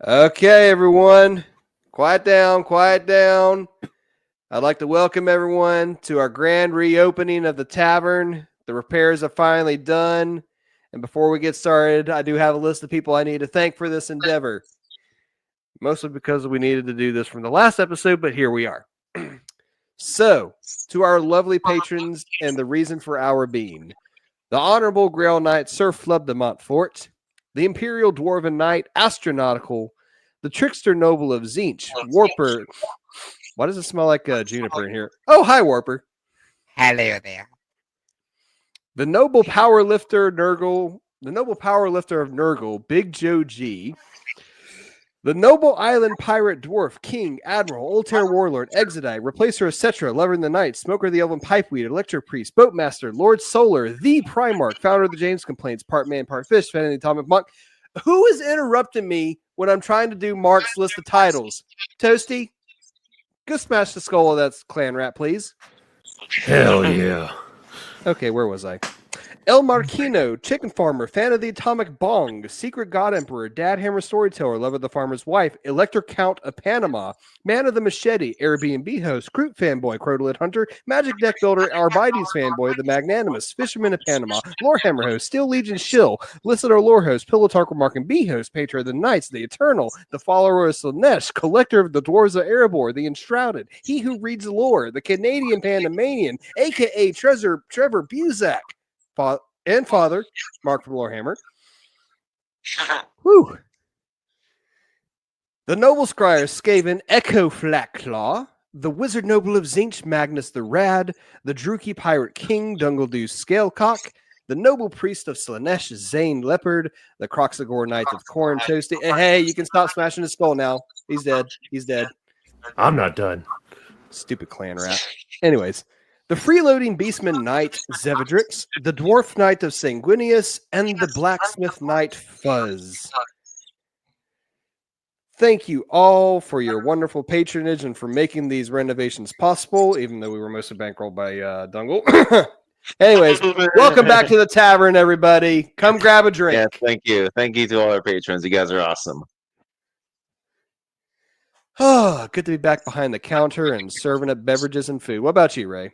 Okay, everyone. Quiet down, quiet down. I'd like to welcome everyone to our grand reopening of the tavern. The repairs are finally done. And before we get started, I do have a list of people I need to thank for this endeavor. Mostly because we needed to do this from the last episode, but here we are. So, to our lovely patrons and the reason for our being, the Honorable Grail Knight Sir Flub de Montfort, the Imperial Dwarven Knight Astronautical, the Trickster Noble of Zinch, Warper. Why does it smell like juniper in here? Oh, hi, Warper. Hello there. The Noble Power Lifter Nurgle, the Noble Power Lifter of Nurgle, Big Joe G. The Noble Island Pirate Dwarf, King, Admiral, Old Terror Warlord, Exodite, Replacer, etc., Lover in the Night, Smoker of the Elven Pipeweed, Electro Priest, Boatmaster, Lord Solar, the Primarch, Founder of the James Complaints, part man, part fish, fan of the Atomic Monk. Who is interrupting me when I'm trying to do Mark's list of titles? Toasty, go smash the skull of that clan rat, please. Hell yeah. Okay, where was I? El Marquino, Chicken Farmer, Fan of the Atomic Bong, Secret God Emperor, Dad Hammer Storyteller, Love of the Farmer's Wife, Electric Count of Panama, Man of the Machete, Airbnb Host, Croup Fanboy, Crotalid Hunter, Magic Deck Builder, Arbites Fanboy, The Magnanimous, Fisherman of Panama, Lorehammer Host, Steel Legion Shill, Listener Lore Host, Pillow Talk Remark and Bee Host, Patron of the Knights, The Eternal, The Follower of Slanesh, Collector of the Dwarves of Erebor, The Enshrouded, He Who Reads Lore, The Canadian Pandemanian, aka Trevor Buzak, and Father, Mark from Lorehammer. Whew. The Noble Scryer, Skaven, Echo Flackclaw, the Wizard Noble of Zinch, Magnus the Rad, the Druki Pirate King, Dungledoo Scalecock, the Noble Priest of Slanesh, Zane Leopard, the Croxagore Knight of Corn, Toasty. Hey, you can stop smashing his skull now. He's dead. He's dead. I'm not done. Stupid clan rat. Anyways, the Freeloading Beastman Knight, Zevidrix, the Dwarf Knight of Sanguinius, and the Blacksmith Knight, Fuzz. Thank you all for your wonderful patronage and for making these renovations possible, even though we were mostly bankrolled by Dungle. Anyways, welcome back to the tavern, everybody. Come grab a drink. Yeah, thank you. Thank you to all our patrons. You guys are awesome. Oh, good to be back behind the counter and serving up beverages and food. What about you, Ray?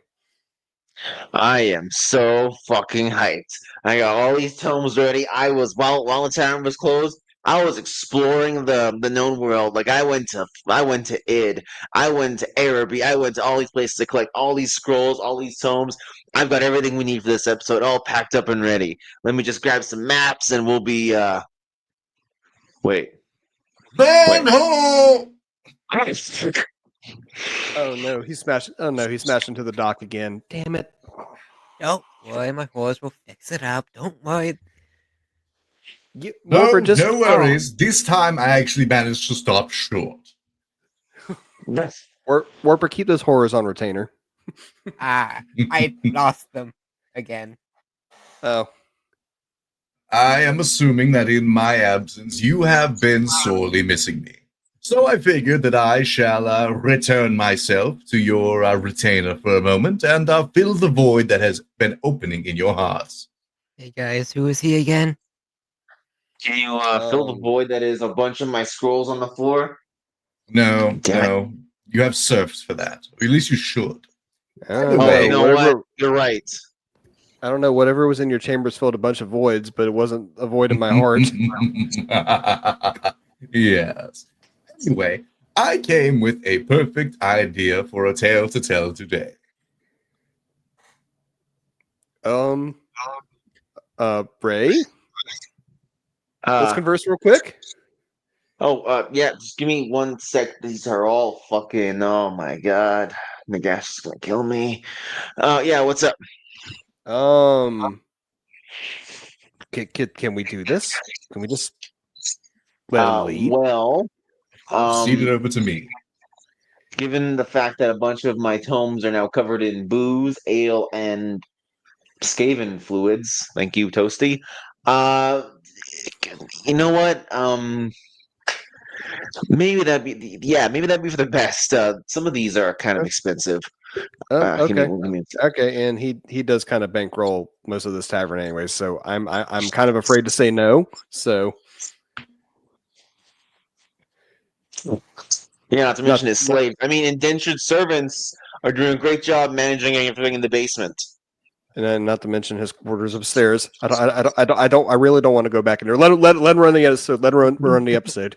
I am so fucking hyped. I got all these tomes ready. I was while the tavern was closed, I was exploring the known world. Like I went to Id, I went to Araby, I went to all these places to collect all these scrolls, all these tomes. I've got everything we need for this episode, all packed up and ready. Let me just grab some maps and we'll be wait. Manhole! Oh no, he smashed into the dock again. Damn it. Don't worry, my horse will fix it up. Don't worry. No worries. This time I actually managed to stop short. Warper, keep those horrors on retainer. I lost them again. Oh. I am assuming that in my absence you have been sorely missing me. So I figured that I shall return myself to your retainer for a moment and fill the void that has been opening in your hearts. Hey guys, who is he again? Can you fill the void that is a bunch of my scrolls on the floor? No. You have serfs for that. Or at least you should. Anyway, you know what? You're right. I don't know. Whatever was in your chambers filled a bunch of voids, but it wasn't a void in my heart. Yes. Anyway, I came with a perfect idea for a tale to tell today. Bray? Let's converse real quick. Yeah, just give me 1 sec. These are all fucking, oh my god. Nagash is gonna kill me. Yeah, what's up? Can we do this? Can we just let him lead? Well, cede it over to me. Given the fact that a bunch of my tomes are now covered in booze, ale, and Skaven fluids, thank you, Toasty. You know what? Maybe that'd be for the best. Some of these are kind of expensive. Okay. Okay, and he does kind of bankroll most of this tavern anyway, so I'm kind of afraid to say no. So Yeah, not to mention his slave. I mean, indentured servants are doing a great job managing everything in the basement. And then, not to mention his quarters upstairs. I really don't want to go back in there. Let him run the episode. Let him run the episode.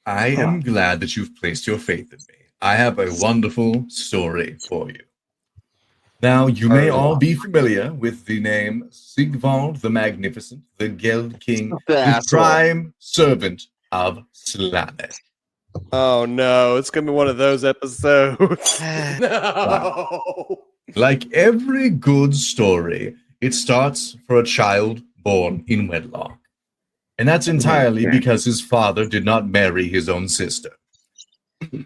I am glad that you've placed your faith in me. I have a wonderful story for you. Now, you may all be familiar with the name Sigvald the Magnificent, the Geld King, The the asshole. prime servant of Slanet. Oh no, it's gonna be one of those episodes. No. Like every good story, it starts for a child born in wedlock. And that's entirely because his father did not marry his own sister. Excuse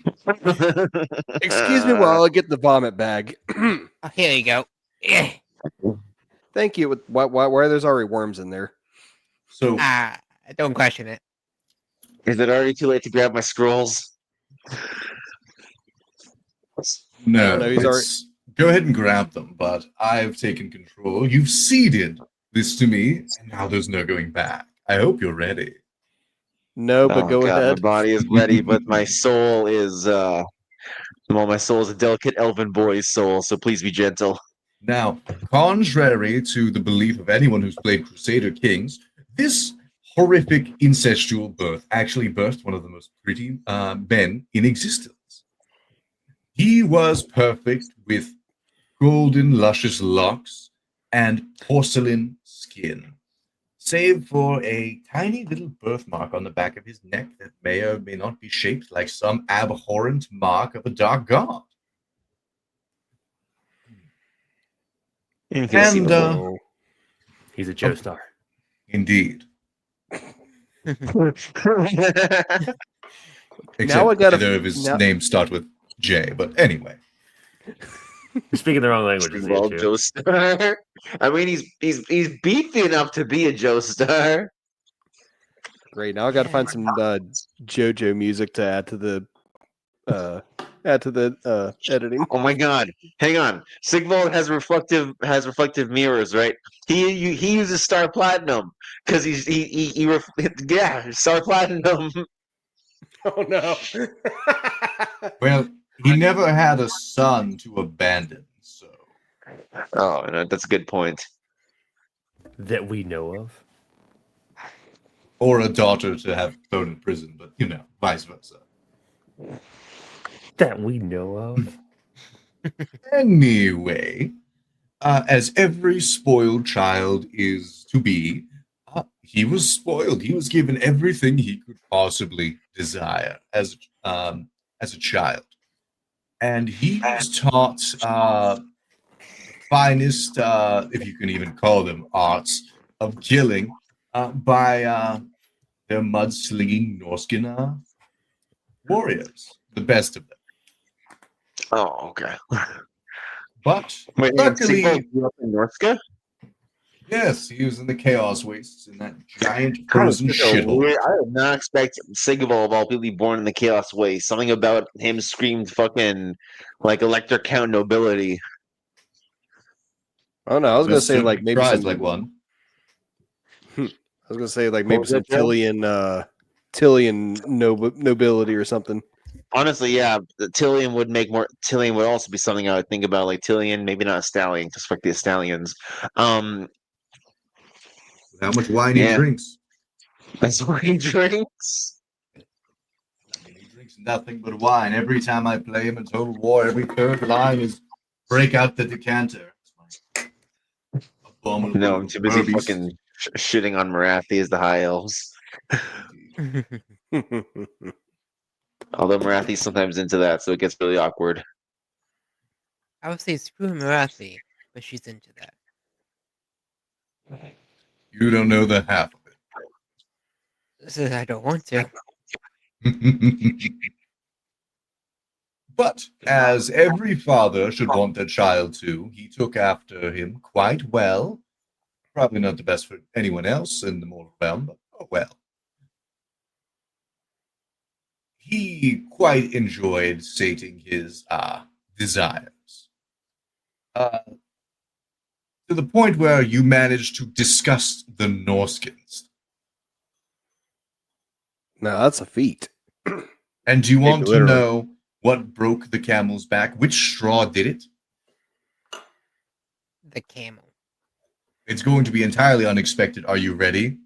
me while I get the vomit bag. Oh, here you go. Yeah. Thank you. Why there's already worms in there? So, Don't question it. Is it already too late to grab my scrolls? no, no, he's it's, go ahead and grab them, but I've taken control. You've ceded this to me, and now there's no going back. I hope you're ready. No, but go God, ahead. my body is ready, but my soul is my soul is a delicate elven boy's soul, so please be gentle. Now, contrary to the belief of anyone who's played Crusader Kings, this horrific incestual birth actually birthed one of the most pretty men in existence. He was perfect with golden, luscious locks and porcelain skin, save for a tiny little birthmark on the back of his neck that may or may not be shaped like some abhorrent mark of a dark god. Inconceivable. He's a Joestar. Indeed. Except Now I gotta- neither of his now- names start with J, but anyway. You're speaking the wrong language. Isn't Well, it, Joestar. I mean, he's beefy enough to be a Joestar. Great. Now I gotta find some JoJo music to add to the editing. Oh my God! Hang on. Sigvald has reflective mirrors, right? He uses Star Platinum because yeah, Star Platinum. Oh no. Well, he never had a son to abandon, so. Oh, no, that's a good point. that we know of. Or a daughter to have thrown in prison, but, vice versa. That we know of. Anyway, as every spoiled child is to be, he was spoiled. He was given everything he could possibly desire as a child. And he was taught finest, if you can even call them arts, of killing by their mudslinging Norskin warriors, the best of them. Oh, okay. But Wait, luckily, Sigvald grew up in Norska? yes, he was in the Chaos Wastes in that giant Kind of frozen shithole. weird. I did not expect Sigvald of all people to be born in the Chaos Way. Something about him screamed fucking like Elector Count nobility. Oh no, I was gonna say Certainly like maybe tries some like one. I was gonna say like What maybe was some that, Joe? Tillian nobility or something. Honestly, yeah, the Tillian would make more. Tillian would also be something I would think about, like Tillian, maybe not a stallion, just fuck the stallions. How much wine Yeah. he drinks? That's what he drinks. He drinks nothing but wine. Every time I play him in Total War, every third line is break out the decanter. Abominable No, I'm too busy Barbies. fucking shitting on Marathi as the High Elves. Although Marathi's sometimes into that, so it gets really awkward. I would say screw Marathi, but she's into that. You don't know the half of I don't want to. it. But as every father should want their child to, he took after him quite well. Probably not the best for anyone else in the mortal realm, but oh well. He quite enjoyed sating his desires. To the point where you managed to discuss the Norskins. No, that's a feat. And do you Maybe want to literally. know what broke the camel's back? Which straw did it? The camel. It's going to be entirely unexpected. Are you ready?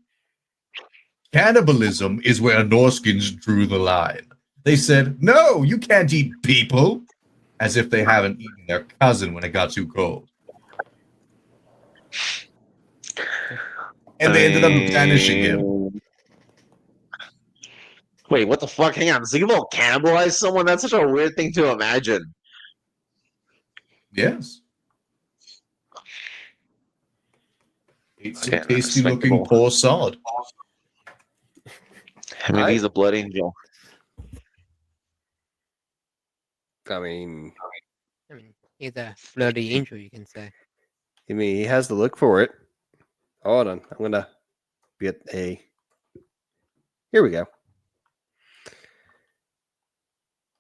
Cannibalism is where Norskins drew the line. They said, no, you can't eat people. As if they haven't eaten their cousin when it got too cold. And they ended up banishing him. Wait, what the fuck? Hang on. SIGVALD cannibalize someone? That's such a weird thing to imagine. Yes. Ate some Okay, tasty looking respectable. poor sod. Maybe he's a blood angel. I mean, He's a bloody angel, you can say. he has to look for it. Hold on. I'm going to get a... Here we go.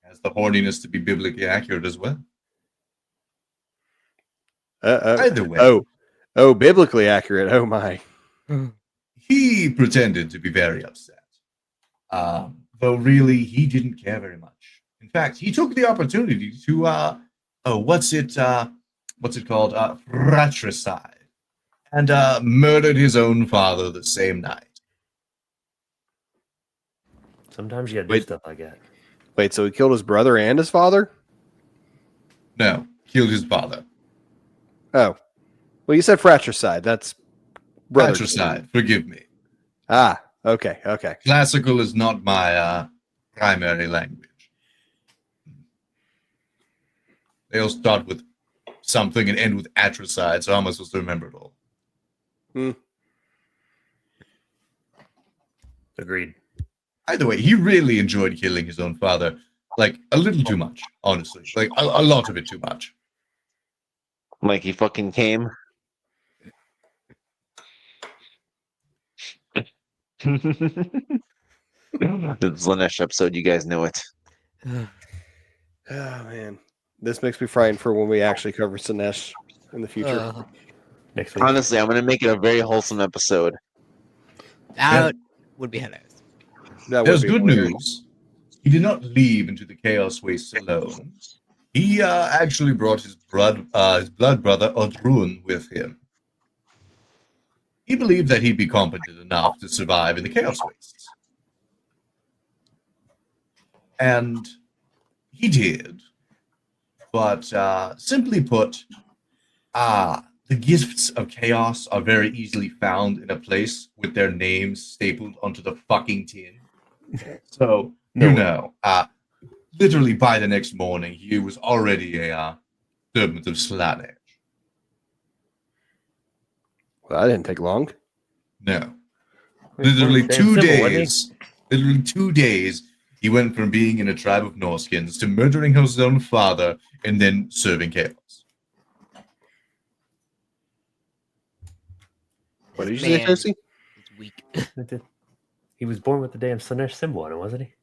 Has the horniness to be biblically accurate as well. Uh-oh. Either way. Oh, biblically accurate. Oh, my. He pretended to be very upset. Though really, he didn't care very much. In fact, he took the opportunity to, what's it called? Fratricide. And murdered his own father the same night. Sometimes you gotta do Wait. stuff like that. Wait, so he killed his brother and his father? No, killed his father. Oh. Well, you said fratricide. That's brother. Fratricide, forgive me. Ah, okay. Classical is not my primary language. They all start with something and end with atricide, so how am I supposed to remember it all? Agreed. Either way, he really enjoyed killing his own father. Like, a little too much, honestly. Like, a lot of it too much. Like he fucking came. The Slanesh episode, you guys know it. Oh, man. This makes me frightened for when we actually cover Sinesh in the future. Next week. Honestly, I'm gonna make it a very wholesome episode. That would be hilarious. That would There's be good hilarious. news. He did not leave into the Chaos Wastes alone. He actually brought his blood brother Odrun with him. He believed that he'd be competent enough to survive in the Chaos Wastes. And he did. But simply put, the gifts of chaos are very easily found in a place with their names stapled onto the fucking tin. So, literally by the next morning, he was already a servant of Slanesh. Well, that didn't take long. No. Literally Damn 2 simple, wasn't he? days. Literally 2 days, he went from being in a tribe of Norskins to murdering his own father and then serving chaos. What did you Man say, Josie? is weak. He was born with the damn Slanesh symbol on it, wasn't he?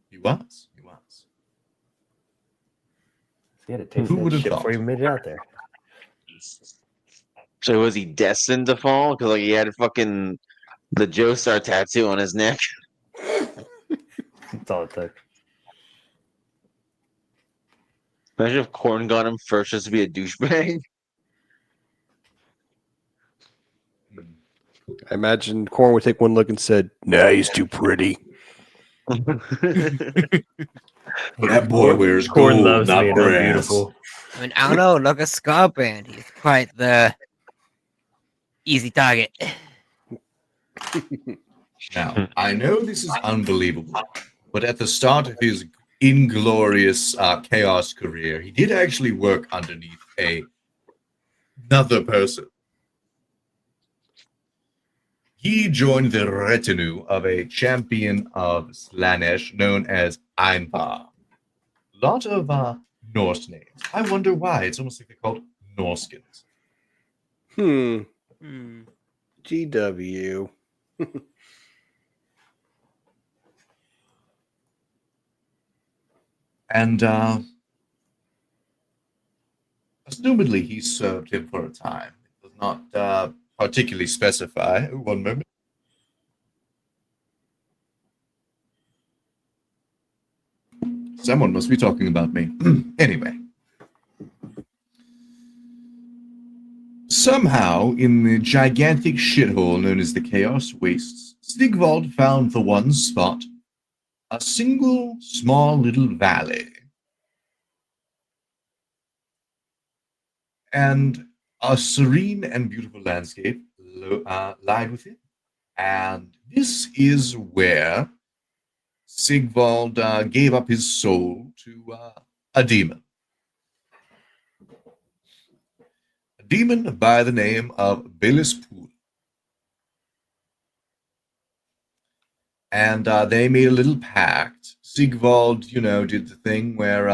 He was. He had to taste Who that would have shit before he thought? made it out there. So was he destined to fall? Because like he had fucking the Joestar tattoo on his neck. That's all it took. Imagine if Korn got him first just to be a douchebag. I imagine Corn would take one look and said, "Nah, he's too pretty." That boy wears Corn gold, loves not being brass. beautiful. I mean, I don't know. Look at Scarbrand. He's quite the easy target. Now, I know this is unbelievable, but at the start of his inglorious chaos career, he did actually work underneath another person. He joined the retinue of a champion of Slanesh known as Einbar. A lot of Norse names. I wonder why. It's almost like they're called Norskins. GW. And assumedly he served him for a time. It was not particularly specify. One moment. Someone must be talking about me. Anyway. Somehow, in the gigantic shithole known as the Chaos Wastes, Sigvald found the one spot, a single small little valley. And a serene and beautiful landscape lied within. And this is where Sigvald gave up his soul to a demon. A demon by the name of Bilispool. And they made a little pact. Sigvald, did the thing where,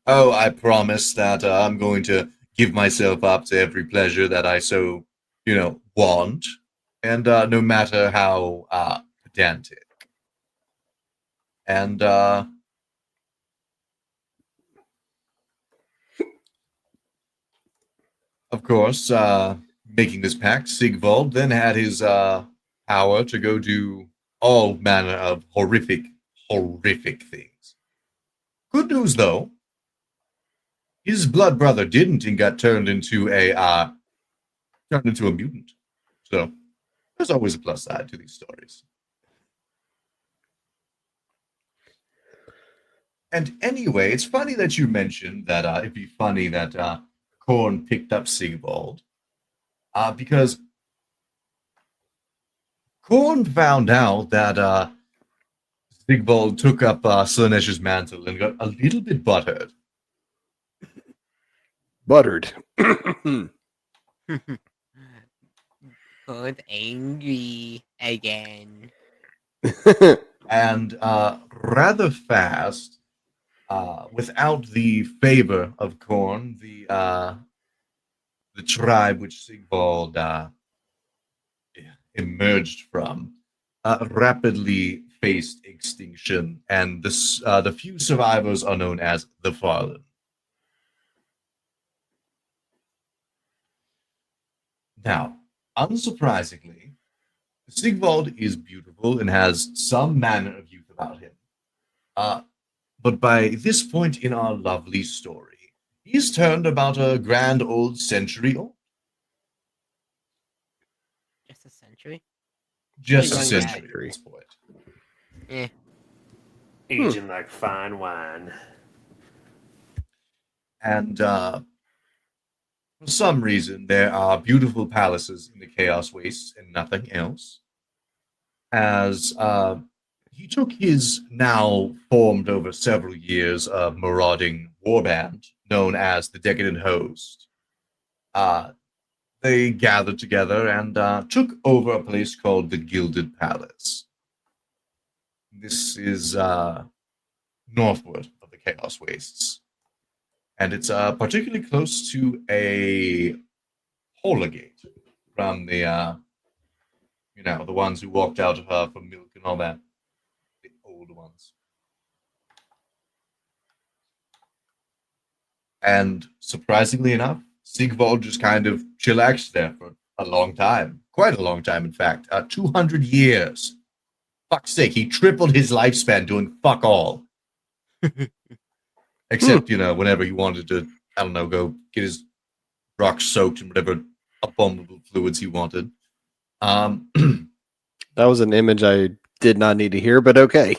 I promise that I'm going to give myself up to every pleasure that I so, want. And no matter how pedantic. And of course, making this pact, Sigvald then had his power to go do all manner of horrific things. Good news, though, his blood brother didn't and got turned into a mutant. So there's always a plus side to these stories. And anyway, it's funny that you mentioned that it'd be funny that Khorne picked up Sigvald, because Khorne found out that Sigvald took up Slaanesh's mantle and got a little bit butthurt. Buttered. Khorne's angry again. And rather fast, without the favor of Khorne, the tribe which Sigvald emerged from rapidly faced extinction, and the few survivors are known as the Fallen. Now, unsurprisingly, Sigvald is beautiful and has some manner of youth about him. But by this point in our lovely story, he's turned about a grand old century old. Just a century? Just a Young century at this point. Eh. Aging like fine wine. And for some reason, there are beautiful palaces in the Chaos Wastes and nothing else. As he took his now formed over several years of marauding warband known as the Decadent Host. They gathered together and took over a place called the Gilded Palace. This is northward of the Chaos Wastes. And it's particularly close to a Hologate from the, the ones who walked out of her for milk and all that. The old ones. And surprisingly enough, Sigvald just kind of chillaxed there for a long time. Quite a long time, in fact. 200 years. Fuck's sake, he tripled his lifespan doing fuck all. Except, whenever he wanted to, I don't know, go get his rocks soaked in whatever abominable fluids he wanted. That was an image I did not need to hear, but okay.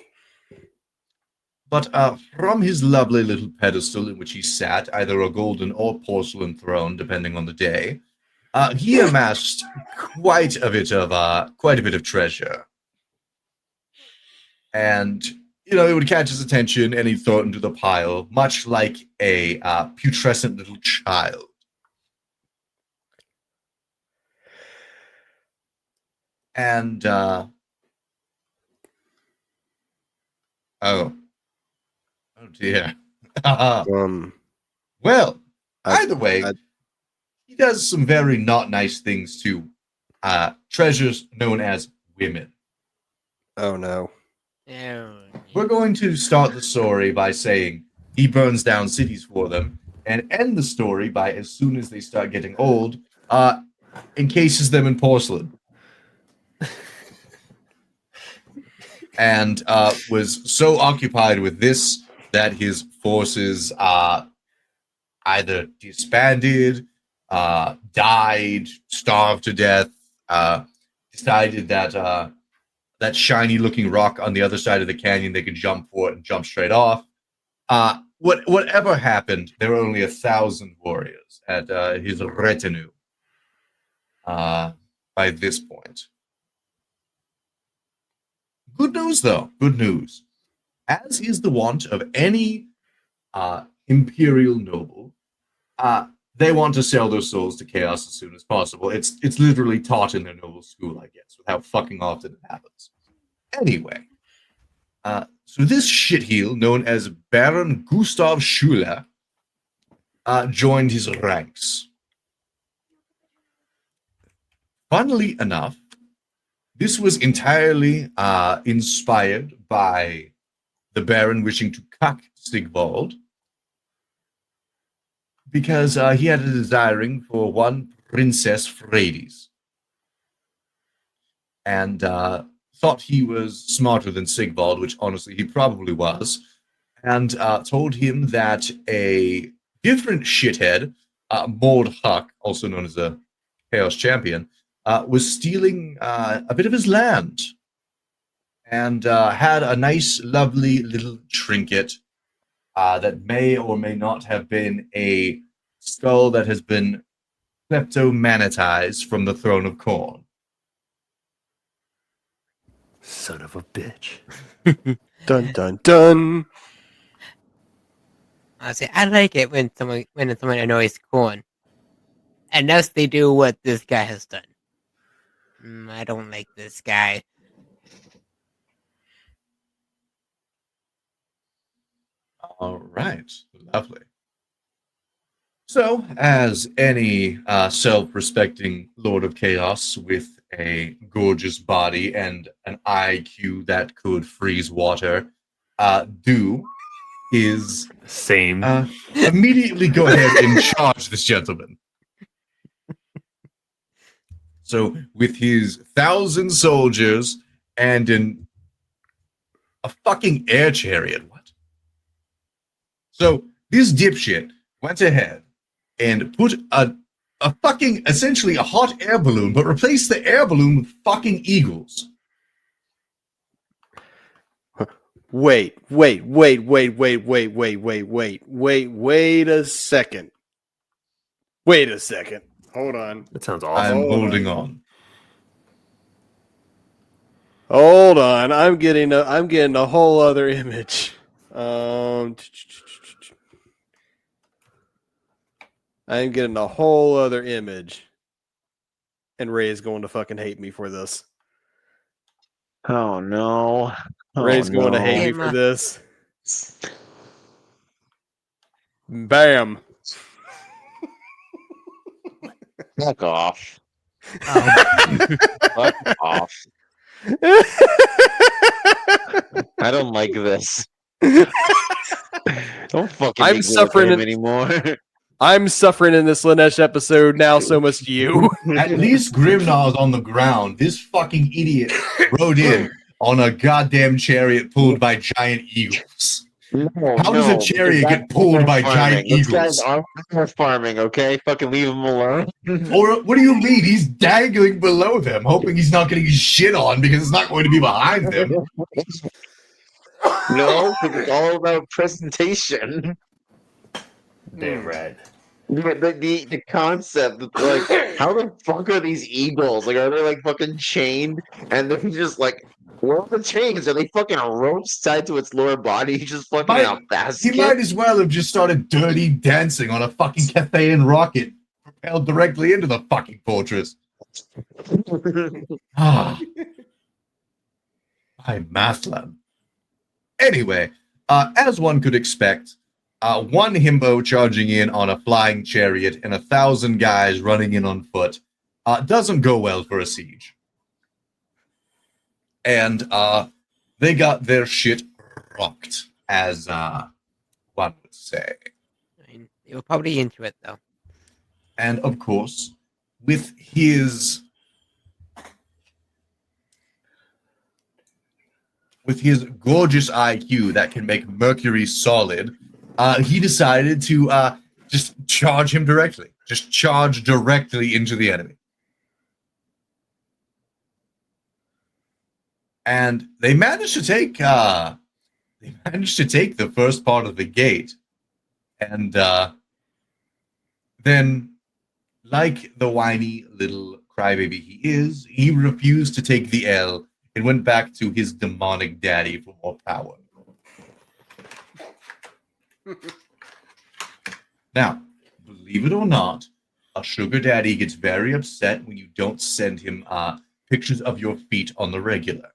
But from his lovely little pedestal in which he sat, either a golden or porcelain throne, depending on the day, he amassed quite a bit of treasure. And it would catch his attention, and he'd throw it into the pile, much like a putrescent little child. And oh dear. Well, either way, he does some very not nice things to treasures known as women. Oh no. We're going to start the story by saying he burns down cities for them, and end the story by as soon as they start getting old, encases them in porcelain. And was so occupied with this that his forces either disbanded, died, starved to death, decided that that shiny-looking rock on the other side of the canyon they could jump for it and jump straight off. Whatever happened, there were only 1,000 warriors at his retinue by this point. Good news, though. Good news. As is the wont of any imperial noble, they want to sell their souls to chaos as soon as possible. It's literally taught in their noble school, I guess, with how fucking often it happens. Anyway, so this shitheel, known as Baron Gustav Schuler, joined his ranks. Funnily enough, this was entirely inspired by the Baron wishing to cuck Sigvald, because he had a desiring for one Princess Frades, and thought he was smarter than Sigvald, which honestly he probably was, and told him that a different shithead, Mord Huck, also known as a Chaos Champion, was stealing a bit of his land, and had a nice, lovely little trinket that may or may not have been a skull that has been kleptomanitized from the throne of Khorne. Son of a bitch. Dun dun dun. Honestly, I like it when someone annoys corn. Unless they do what this guy has done. I don't like this guy. All right, lovely. So, as any self-respecting Lord of Chaos with a gorgeous body and an IQ that could freeze water do, is Same. immediately go ahead and charge this gentleman. So, with his 1,000 soldiers and a fucking air chariot, what? So, this dipshit went ahead and put a fucking, essentially a hot air balloon, but replaced the air balloon with fucking eagles. Wait a second. Wait a second. Hold on. That sounds I'm awesome. holding on. Hold on. I'm getting a whole other image. I'm getting a whole other image. And Ray is going to fucking hate me for this. Oh no. Oh, Ray's going to no. hate me for this. Bam. Fuck off. Oh. Fuck off. I don't like this. Don't fucking I'm make me suffering with him in- anymore. I'm suffering in this Lanesh episode now, so must you. At least Grimnar's on the ground. This fucking idiot rode in on a goddamn chariot pulled by giant eagles. No, How does a chariot get pulled by giant These guys eagles? are farming, okay? Fucking leave him alone. Or what do you mean? He's dangling below them, hoping he's not getting his shit on because it's not going to be behind them. No, it's all about presentation. Damn right. The concept, like, how the fuck are these eagles? Like, are they like fucking chained? And they're just like, where are the chains? Are they fucking ropes tied to its lower body? He's just fucking Might- out He basket. might as well have just started dirty dancing on a fucking Cathayan rocket propelled directly into the fucking fortress. Ah. By Mathlan. Anyway, as one could expect, one himbo charging in on a flying chariot and 1,000 guys running in on foot doesn't go well for a siege. And they got their shit rocked, as one would say. I mean, they were probably into it, though. And of course, with his gorgeous IQ that can make Mercury solid, he decided to just charge him directly. Just charge directly into the enemy. And they managed to take the first part of the gate. And then, like the whiny little crybaby he is, he refused to take the L and went back to his demonic daddy for more power. Now, believe it or not, a sugar daddy gets very upset when you don't send him pictures of your feet on the regular.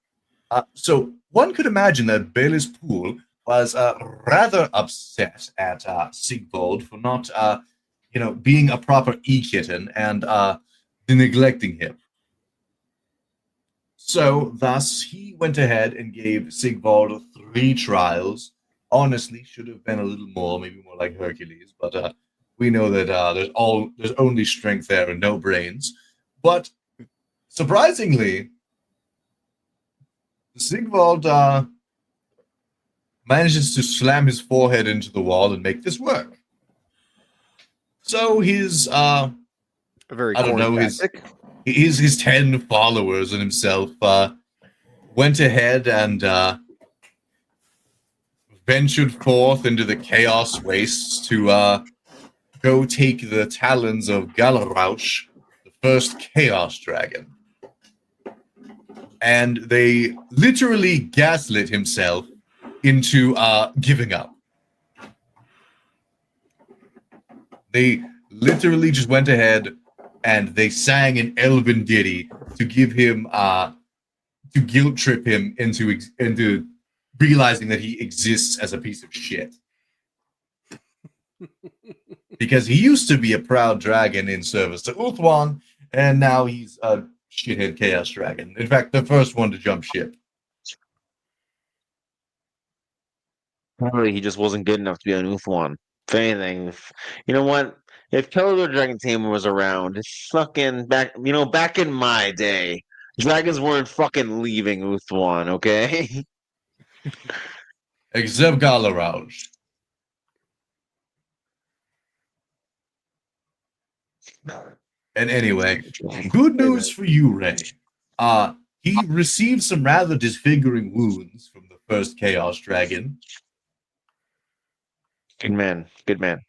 So one could imagine that Bayless Poole was rather upset at SIGVALD for not, being a proper e-kitten and neglecting him. So, thus, he went ahead and gave SIGVALD 3 trials. Honestly, should have been a little more, maybe more like Hercules, but we know that there's only strength there and no brains. But surprisingly, SIGVALD manages to slam his forehead into the wall and make this work. So his A very corny tactic. his 10 followers and himself went ahead and ventured forth into the chaos wastes to go take the talons of Galarausch, the first chaos dragon. And they literally gaslit himself into giving up. They literally just went ahead and they sang an elven ditty to give him, to guilt trip him into realizing that he exists as a piece of shit. Because he used to be a proud dragon in service to Ulthuan, and now he's a shithead chaos dragon. In fact, the first one to jump ship. Probably he just wasn't good enough to be on Ulthuan. If anything, you know what? If Killer Dragon Tamer was around, it's fucking back in my day, dragons weren't fucking leaving Ulthuan, okay? Except Galarausch. And anyway, good news for you, Ray. He received some rather disfiguring wounds from the first Chaos Dragon. Good man. Good man.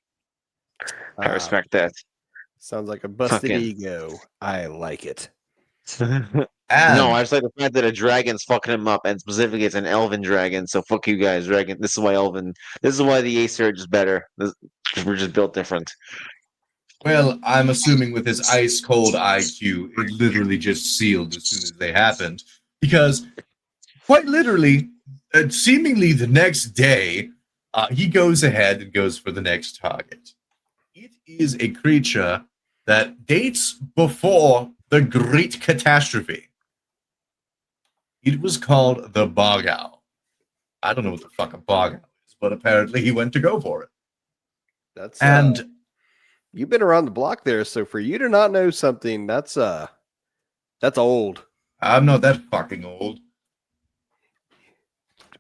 I respect that. Sounds like a busted Fucking- ego. I like it. And No, I just like the fact that a dragon's fucking him up, and specifically it's an elven dragon. So fuck you guys, dragon. This is why the Acer are just better. We're just built different. well, I'm assuming with his ice cold IQ, it literally just sealed as soon as they happened. Because, quite literally, seemingly the next day, he goes ahead and goes for the next target. It is a creature that dates before the Great Catastrophe. It was called the Bargow. I don't know what the fuck a Bargow is, but apparently he went to go for it. That's And you've been around the block there, so for you to not know something, that's old. I'm not that fucking old.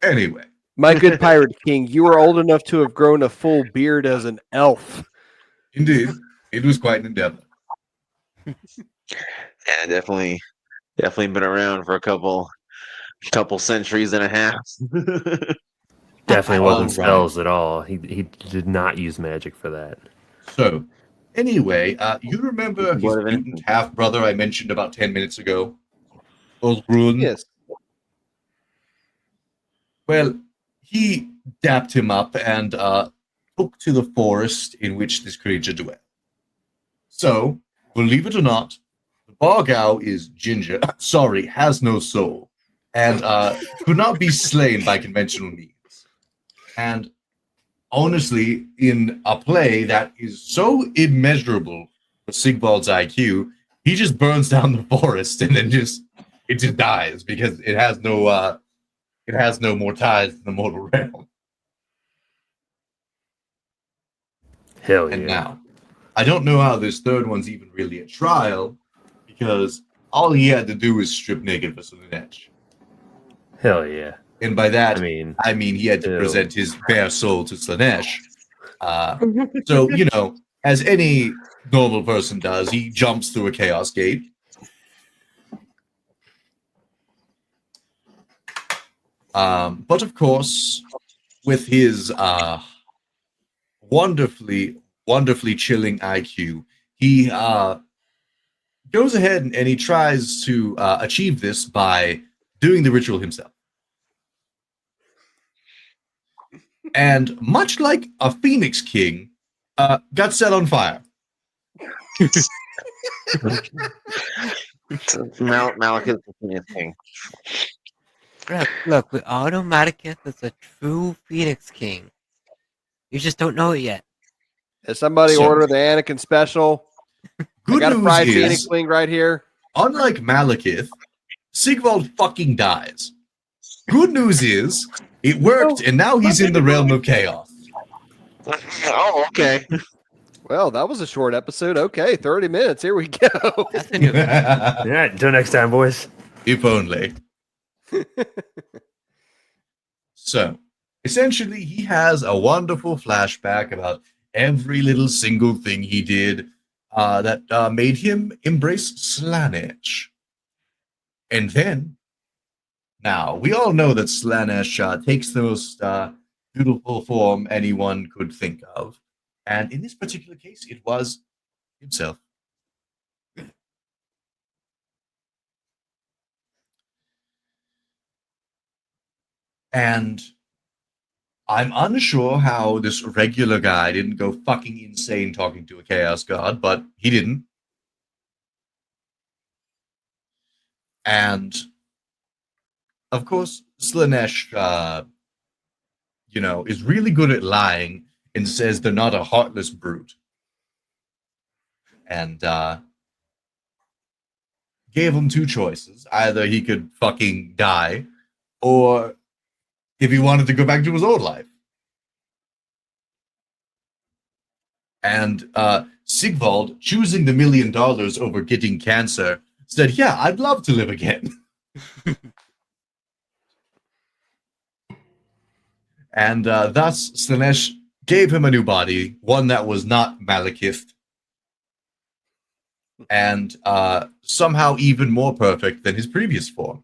Anyway, My good pirate king, you are old enough to have grown a full beard as an elf. indeed, it was quite an endeavor. Yeah, definitely been around for a couple centuries and a half. Definitely wasn't All right. spells at all. He did not use magic for that. So, anyway, you remember his What of mutant anything? half-brother I mentioned about 10 minutes ago? Ulthrun? Yes. Well, he dapped him up and took to the forest in which this creature dwelt. So, believe it or not, the Bargow is ginger, has no soul, and could not be slain by conventional means. And honestly, in a play that is so immeasurable for SIGVALD's IQ, he just burns down the forest and then it just dies because it has no more ties to the mortal realm. Hell And yeah. now, I don't know how this third one's even really a trial, because all he had to do was strip naked for Slanesh. Hell yeah. And by that, I I mean he had to ew. present his bare soul to Slanesh. So, you know, as any normal person does, he jumps through a chaos gate. But of course, with his wonderfully chilling IQ, he goes ahead and he tries to achieve this by doing the ritual himself. And much like a Phoenix King, got set on fire. Malekith is king. Look, we all know Malekith is a true Phoenix King. You just don't know it yet. Has somebody So- order the Anakin special? I Good got a news fried is, Phoenix wing right here. unlike Malekith, Sigvald fucking dies. Good news is, it worked, and now he's in the realm of chaos. Oh, okay. Well, that was a short episode. Okay, 30 minutes. Here we go. That's a new. All right, until next time, boys. If only. So, essentially, he has a wonderful flashback about every little single thing he did that made him embrace Slanesh. And then, now, we all know that Slanesh takes the most beautiful form anyone could think of. And in this particular case, it was himself. And I'm unsure how this regular guy didn't go fucking insane talking to a chaos god, but he didn't. And of course, Slanesh, is really good at lying and says they're not a heartless brute. And gave him two choices. Either he could fucking die, or if he wanted to go back to his old life. And Sigvald, choosing the $1 million over getting cancer, said, yeah, I'd love to live again. And thus, Slanesh gave him a new body, one that was not Malekith, and somehow even more perfect than his previous form.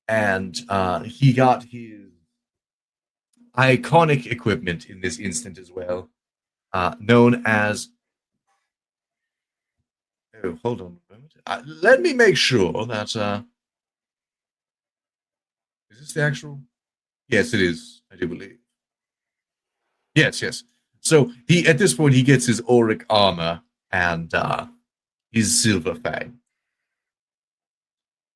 And he got his iconic equipment in this instant as well, known as... Oh, hold on a moment. Let me make sure that... Is this the actual... Yes, it is, I do believe. Yes. So he, at this point, he gets his auric armor and his silver fang.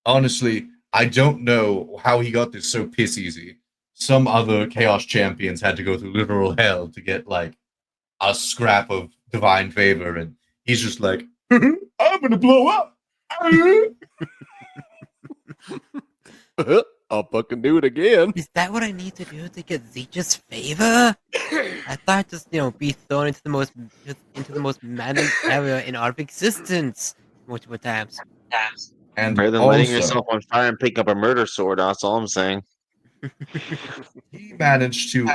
Honestly, I don't know how he got this so piss easy. Some other Chaos champions had to go through literal hell to get, like, a scrap of divine favor, and he's just like, I'm gonna blow up! I'll fucking do it again. Is that what I need to do to get Zeech's favor? I thought just be thrown into the most maddening area in our existence multiple times. And Better than also, lighting yourself on fire and pick up a murder sword. That's all I'm saying. he managed to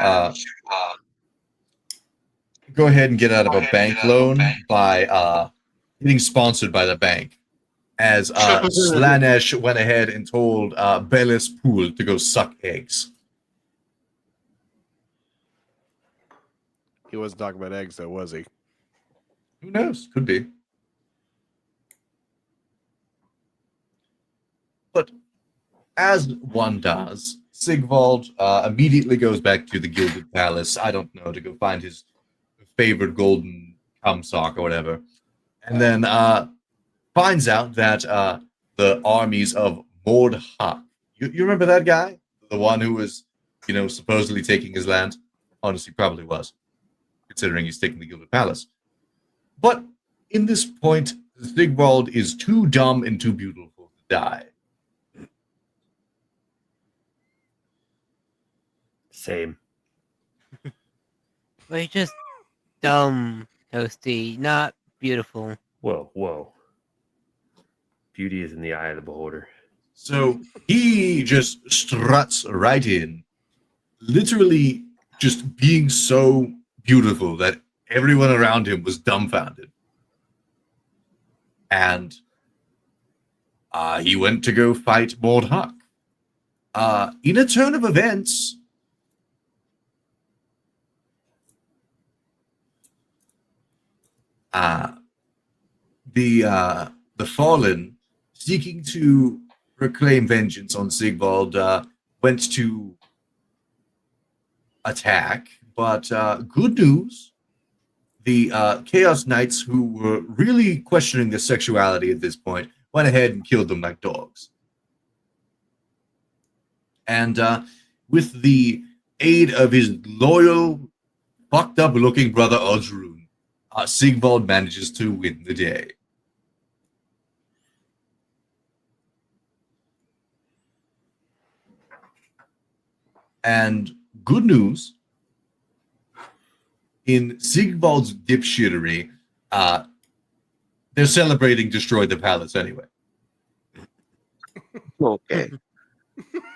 go ahead and get out of a bank loan by getting sponsored by the bank. As Slanesh went ahead and told Belis Pool to go suck eggs. He wasn't talking about eggs, though, was he? Who knows? Could be. But as one does, Sigvald immediately goes back to the Gilded Palace. I don't know, to go find his favorite golden cum sock or whatever. And then finds out that the armies of Mordhak. You remember that guy? The one who was, supposedly taking his land? Honestly, probably was, considering he's taking the Gilded Palace. But in this point, Sigvald is too dumb and too beautiful to die. Same. But he's just dumb Toasty, not beautiful. Whoa, whoa. Beauty is in the eye of the beholder. So he just struts right in, literally just being so beautiful that everyone around him was dumbfounded. And he went to go fight Mordhak. In a turn of events, the Fallen, seeking to reclaim vengeance on Sigvald, went to attack. But good news, the Chaos Knights, who were really questioning their sexuality at this point, went ahead and killed them like dogs. And with the aid of his loyal, fucked up looking brother Ozrun, Sigvald manages to win the day. And good news, in Sigvald's dipshittery, they're celebrating Destroy the Palace anyway. Okay.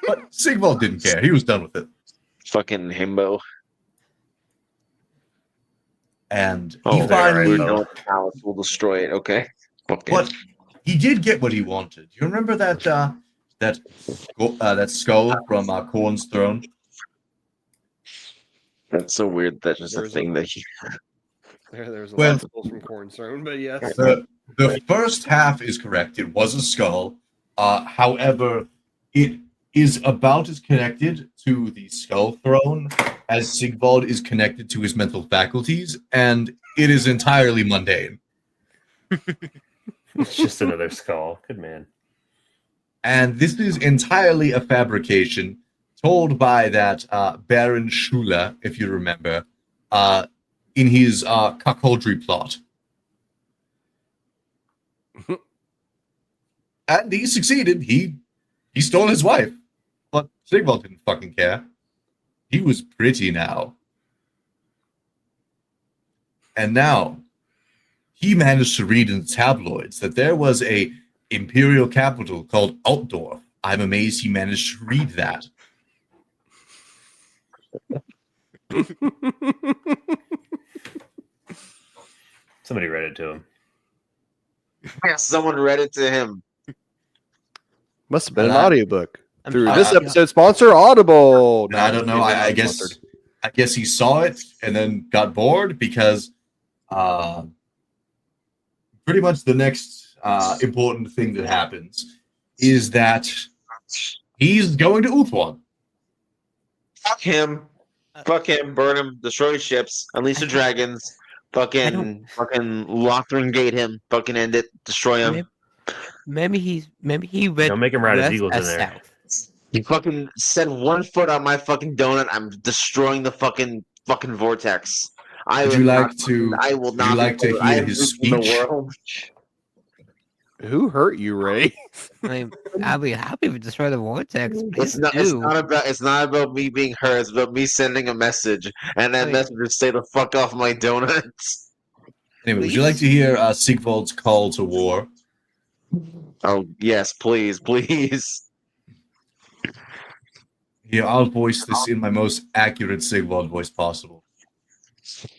But Sigvald didn't care. He was done with it. Fucking himbo. And he Oh, finally... no palace will destroy it. Okay. But he did get what he wanted. You remember that skull from Khorne's throne? That's so weird. That's just a There's thing that he. There's a Well- lot of skulls from Khorne's throne, but yes. The first half is correct. It was a skull. However, it is about as connected to the skull throne as Sigvald is connected to his mental faculties, and it is entirely mundane. It's just another skull. Good man. And this is entirely a fabrication told by that Baron Schula, if you remember, in his cuckoldry plot. And he succeeded. He stole his wife. But Sigvald didn't fucking care. He was pretty now. And now, he managed to read in the tabloids that there was a imperial capital called Altdorf. I'm amazed he managed to read that. Somebody read it to him. Yeah, someone read it to him. Must have been an And I- audiobook. I'm Through sure- this episode sponsor, Audible. And I don't know. I guess he saw it and then got bored because pretty much the next important thing that happens is that he's going to Uthwan. Fuck him. Fuck him. Burn him. Destroy ships. Unleash the dragons. Fucking Lothran gate him. Fucking end it. Destroy him. Maybe he went Don't make him ride his west eagles in as there. south. You fucking set 1 foot on my fucking donut. I'm destroying the fucking vortex. I Would will you not like to? I will Would not you be like to told I hear am his leaving speech? the world. Who hurt you, Ray? I mean, I'll be happy to destroy the vortex. Please It's do. not about me being hurt. It's about me sending a message, and that I mean- message would stay the fuck off my donuts. Anyway, would you like to hear Sigvald's call to war? Oh yes, please, please. Here, I'll voice this in my most accurate Sigvald voice possible.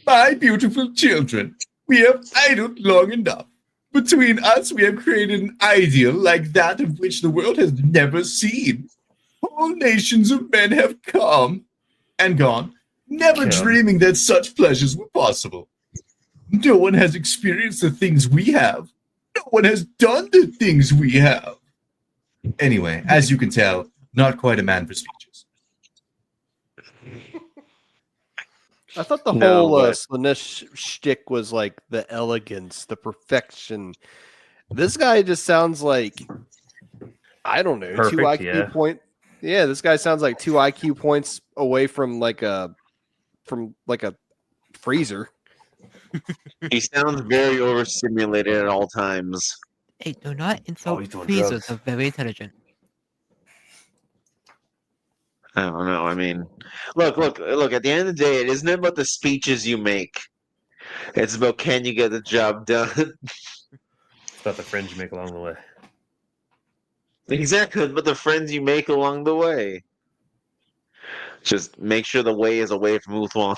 My beautiful children, we have idled long enough. Between us, we have created an ideal like that of which the world has never seen. Whole nations of men have come and gone, never Yeah. dreaming that such pleasures were possible. No one has experienced the things we have. No one has done the things we have. Anyway, as you can tell, not quite a man for speeches. I thought the No, whole but- Slaanesh shtick was like the elegance, the perfection. This guy just sounds like, I don't know, Perfect, 2 IQ yeah. point. Yeah, this guy sounds like 2 IQ points away from like a freezer. He sounds very overstimulated at all times. Hey, do not insult he's doing freezers. drugs. They're very intelligent. I don't know. I mean, look. At the end of the day, it isn't about the speeches you make. It's about can you get the job done? It's about the friends you make along the way. Exactly, but the friends you make along the way. Just make sure the way is away from Uthwan.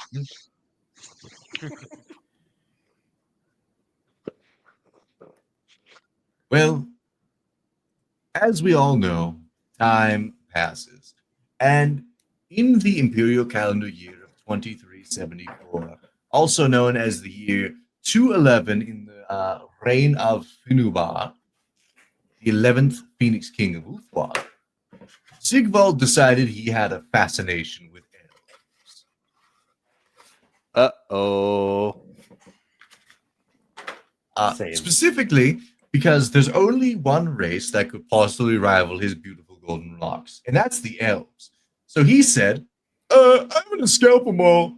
Well, as we all know, time passes. And in the imperial calendar year of 2374, also known as the year 211 in the reign of Finubar, the 11th Phoenix King of Uthwan, Sigvald decided he had a fascination with elves. Uh-oh. Same. Specifically, because there's only one race that could possibly rival his beautiful golden locks, and that's the elves. So he said, I'm gonna scalp them all.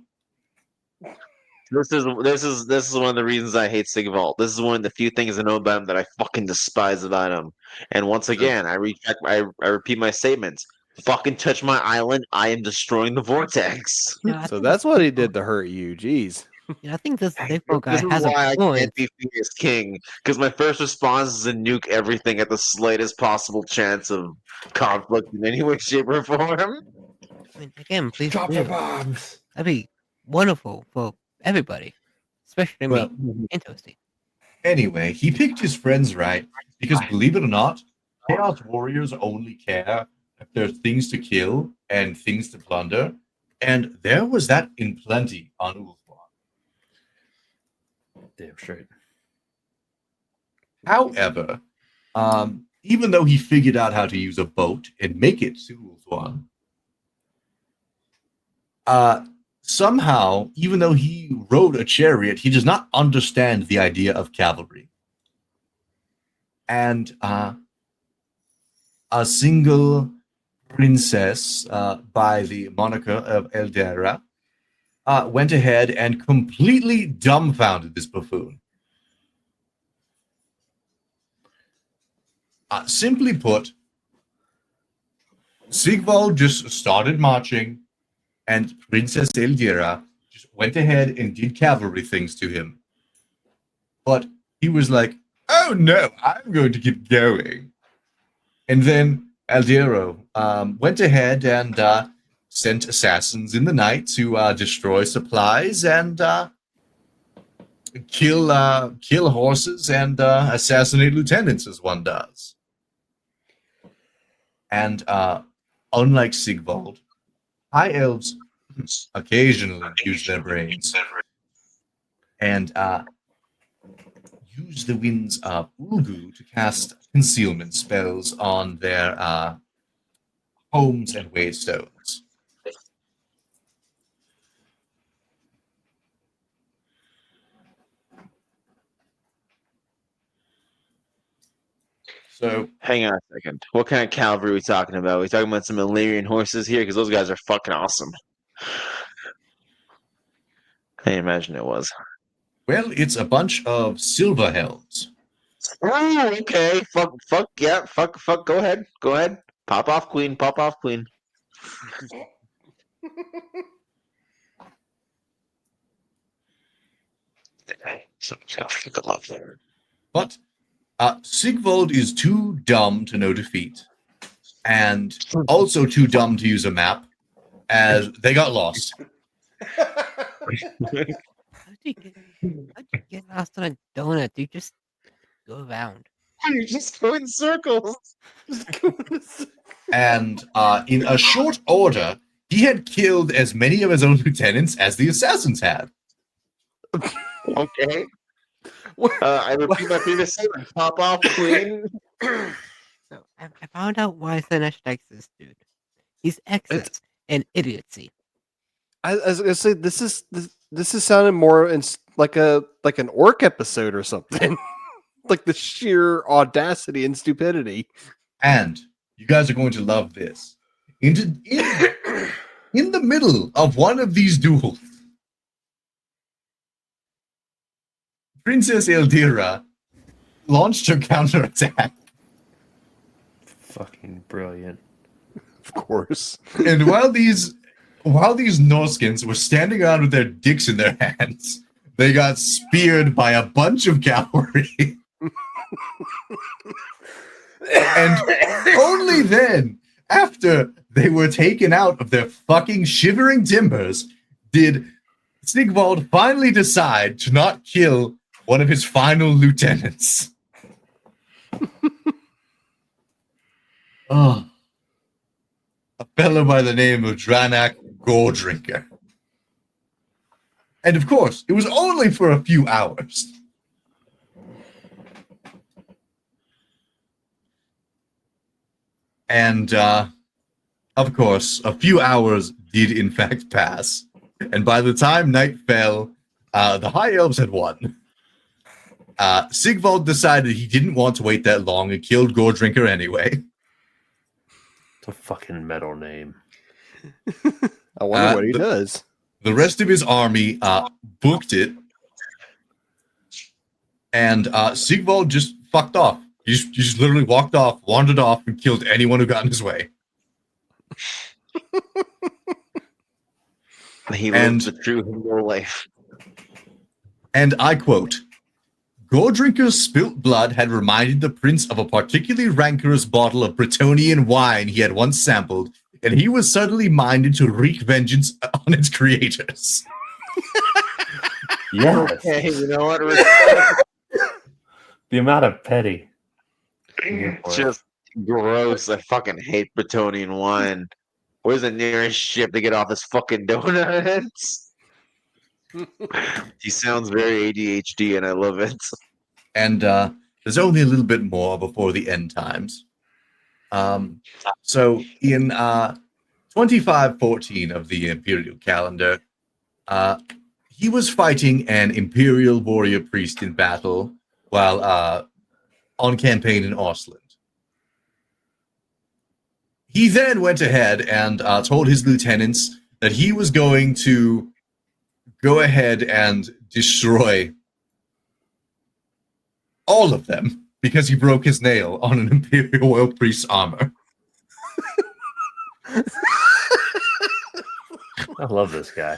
This is one of the reasons I hate Sigvald. This is one of the few things I know about him that I fucking despise about him. And once again, I repeat my statements. Fucking touch my island, I am destroying the vortex. Yeah, I So think that's this what he Sigvald- did to hurt you. Jeez. Yeah, I think this Sigvald guy This is has why a I point. can't be Phoenix King. Because my first response is to nuke everything at the slightest possible chance of conflict in any way, shape, or form. I mean, again, please Drop the do. bombs. That'd be wonderful for everybody, especially Well, me and Toasty. anyway, he picked his friends right because, believe it or not, Chaos Warriors only care if there's things to kill and things to plunder, and there was that in plenty on Ulthuan. Damn straight. However, even though he figured out how to use a boat and make it to Ulthuan, somehow, even though he rode a chariot, he does not understand the idea of cavalry. And a single princess by the moniker of Eldera went ahead and completely dumbfounded this buffoon. Simply put, Sigvald just started marching, and Princess Eldera just went ahead and did cavalry things to him. But he was like, oh no, I'm going to keep going. And then Aldero went ahead and sent assassins in the night to destroy supplies and kill horses and assassinate lieutenants, as one does. And unlike Sigvald, high elves occasionally use their brains and use the winds of Ulgu to cast concealment spells on their homes and waystones. So, Hang on a second. What kind of cavalry are we talking about? Are we talking about some Illyrian horses here? Because those guys are fucking awesome. I imagine it was. well, it's a bunch of silver helms. Oh, okay. Fuck, yeah. Fuck, go ahead. Go ahead. Pop off, queen. Pop off, queen. Someone's got fucking love there. But Sigvald is too dumb to know defeat, and also too dumb to use a map, as they got lost. How'd you get lost on a donut? You just go around. You just go in circles. And in a short order, he had killed as many of his own lieutenants as the assassins had. Okay. I repeat my previous statement. Pop off, queen. So I found out why Sinesh likes this dude. He's excess and idiocy. I was gonna say this is sounding more like an orc episode or something. Like the sheer audacity and stupidity. And you guys are going to love this. In the middle of one of these duels, Princess Eldera launched her counterattack. Fucking brilliant. Of course. And while these Norskins were standing around with their dicks in their hands, they got speared by a bunch of cavalry. And only then, after they were taken out of their fucking shivering timbers, did Sigvald finally decide to not kill one of his final lieutenants. Oh, a fellow by the name of Dranak Goredrinker. And of course, it was only for a few hours. And, of course, a few hours did in fact pass. And by the time night fell, the High Elves had won. Sigvald decided he didn't want to wait that long and killed Goredrinker anyway. It's a fucking metal name. I wonder what he does. The rest of his army booked it, and Sigvald just fucked off. He just literally walked off, wandered off, and killed anyone who got in his way. He lived the true Himbo life. And I quote, Goredrinker's spilt blood had reminded the prince of a particularly rancorous bottle of Bretonnian wine he had once sampled, and he was suddenly minded to wreak vengeance on its creators. Yes. Okay, you know what? The amount of petty. Just gross. I fucking hate Bretonnian wine. Where's the nearest ship to get off this fucking donuts? He sounds very ADHD, and I love it. And there's only a little bit more before the end times. So in 2514 of the Imperial calendar, he was fighting an Imperial warrior priest in battle while on campaign in Ostland. He then went ahead and told his lieutenants that he was going to go ahead and destroy all of them because he broke his nail on an Imperial Royal Priest's armor. I love this guy.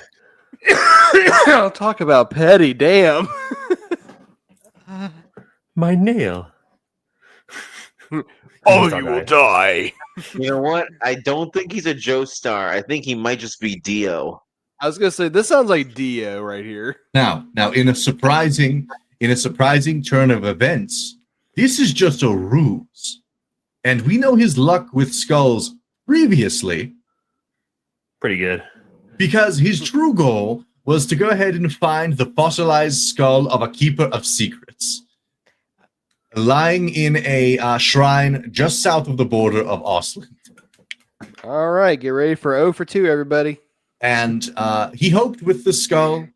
I'll talk about petty, damn. My nail. Oh, you will die. You know what? I don't think he's a Joestar. I think he might just be Dio. I was gonna say this sounds like Dio right here. Now, in a surprising turn of events, this is just a ruse. And we know his luck with skulls previously. Pretty good. Because his true goal was to go ahead and find the fossilized skull of a keeper of secrets, lying in a shrine just south of the border of Ostland. All right, get ready for 0 for 2, everybody. And he hoped with the skull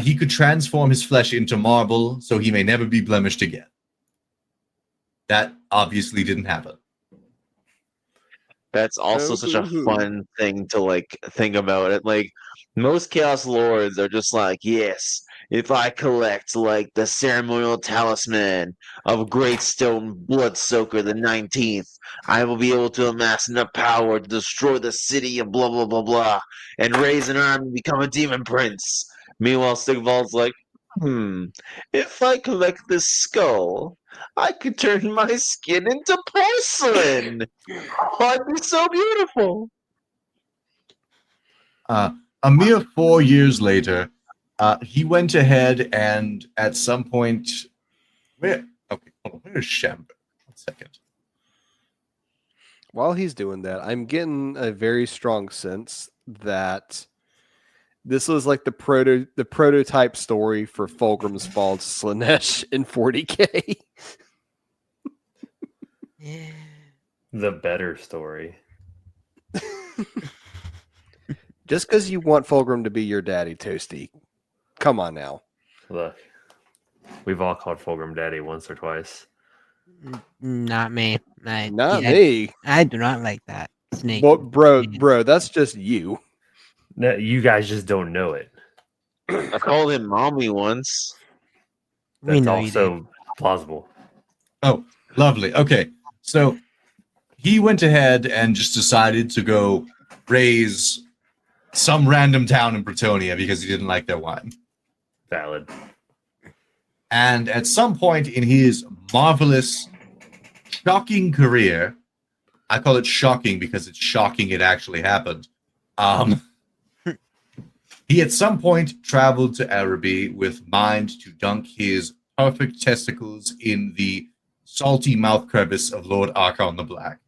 he could transform his flesh into marble so he may never be blemished again. That obviously didn't happen. That's also such a fun thing to like think about it. Like most Chaos Lords are just like, yes, if I collect like the ceremonial talisman of Great Stone Bloodsoaker the 19th, I will be able to amass enough power to destroy the city of blah blah blah blah and raise an army and become a demon prince. Meanwhile, Sigvald's like, if I collect this skull, I could turn my skin into porcelain. I'd be so beautiful. A mere 4 years later, he went ahead and at some point, where's Shamber? 1 second. While he's doing that, I'm getting a very strong sense that this was like the prototype story for Fulgrim's Fall to Slaanesh in 40K. The better story. Just because you want Fulgrim to be your daddy, Toasty. Come on now. Look, we've all called Fulgrim daddy once or twice. Not me. Me. I do not like that. Snake. Well, bro, that's just you. No, you guys just don't know it. I called him mommy once. We That's know you also plausible. Oh, lovely. Okay, so he went ahead and just decided to go raise some random town in Bretonia because he didn't like their wine. Valid. And at some point in his marvelous, shocking career, I call it shocking because it's shocking it actually happened. He at some point traveled to Araby with mind to dunk his perfect testicles in the salty mouth crevice of Lord Archon the Black.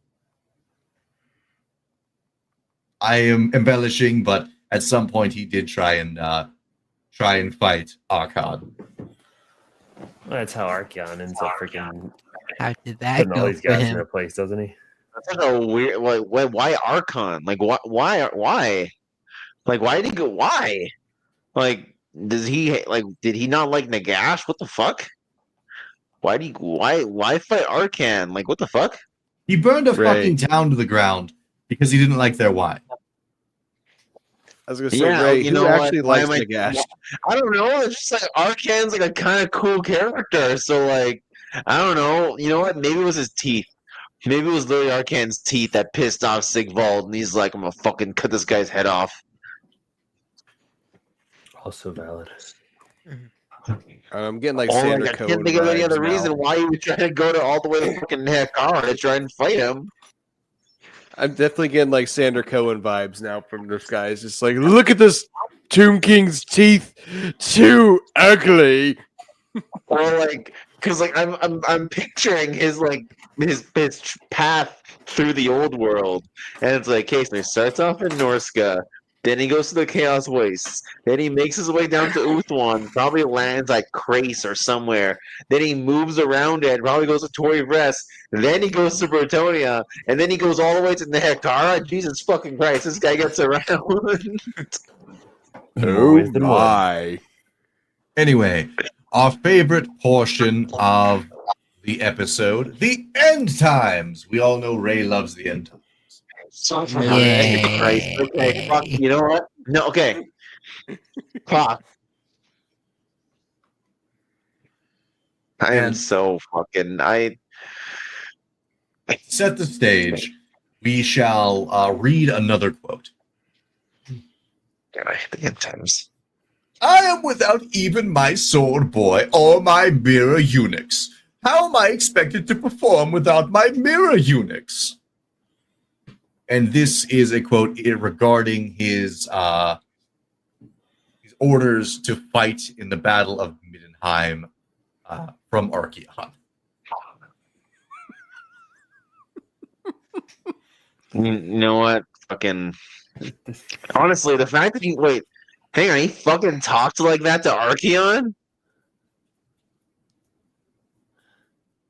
I am embellishing, but at some point he did try and fight Archon. That's how Archeon ends up freaking How did that putting all go these for guys in him? their place, doesn't he? That's such a weird. Like, why Archon? Like, why? Like, why did he go? Why? Like, did he not like Nagash? What the fuck? Why fight Arcan? Like, what the fuck? He burned a Right. fucking town to the ground because he didn't like their wine. I was gonna say, Yeah, Ray, you who know what? actually Why likes am I- Nagash? I don't know. It's just like Arcan's like a kind of cool character. So like, I don't know. You know what? Maybe it was his teeth. Maybe it was literally Arcan's teeth that pissed off Sigvald, and he's like, I'm gonna fucking cut this guy's head off. Also valid. I'm getting like Or Sandra like, I Cohen can't think of any vibes other now. reason why he would try to go to all the way to fucking Hekar to try and fight him. I'm definitely getting like Sandra Cohen vibes now from this guy. It's just like, look at this Tomb King's teeth, too ugly. Or like, because like I'm picturing his like his path through the old world, and it's like, okay, so he starts off in Norska, then he goes to the Chaos Wastes, then he makes his way down to Uthwan, probably lands like Krace or somewhere, then he moves around it, probably goes to Tori Rest, then he goes to Bretonia, and then he goes all the way to Nehekara. Jesus fucking Christ, this guy gets around. In more ways than one. my. Anyway, our favorite portion of the episode, the end times. We all know Ray loves the end times. Christ. Okay, fuck. You know what? No, okay. Fuck. I am And- so fucking. Set the stage. We shall read another quote. God, I hate the end times. I am without even my sword boy or my mirror eunuchs. How am I expected to perform without my mirror eunuchs? And this is a quote regarding his orders to fight in the Battle of Middenheim from Archeon. You know what? Fucking. Honestly, the fact that hang on, he fucking talked like that to Archeon?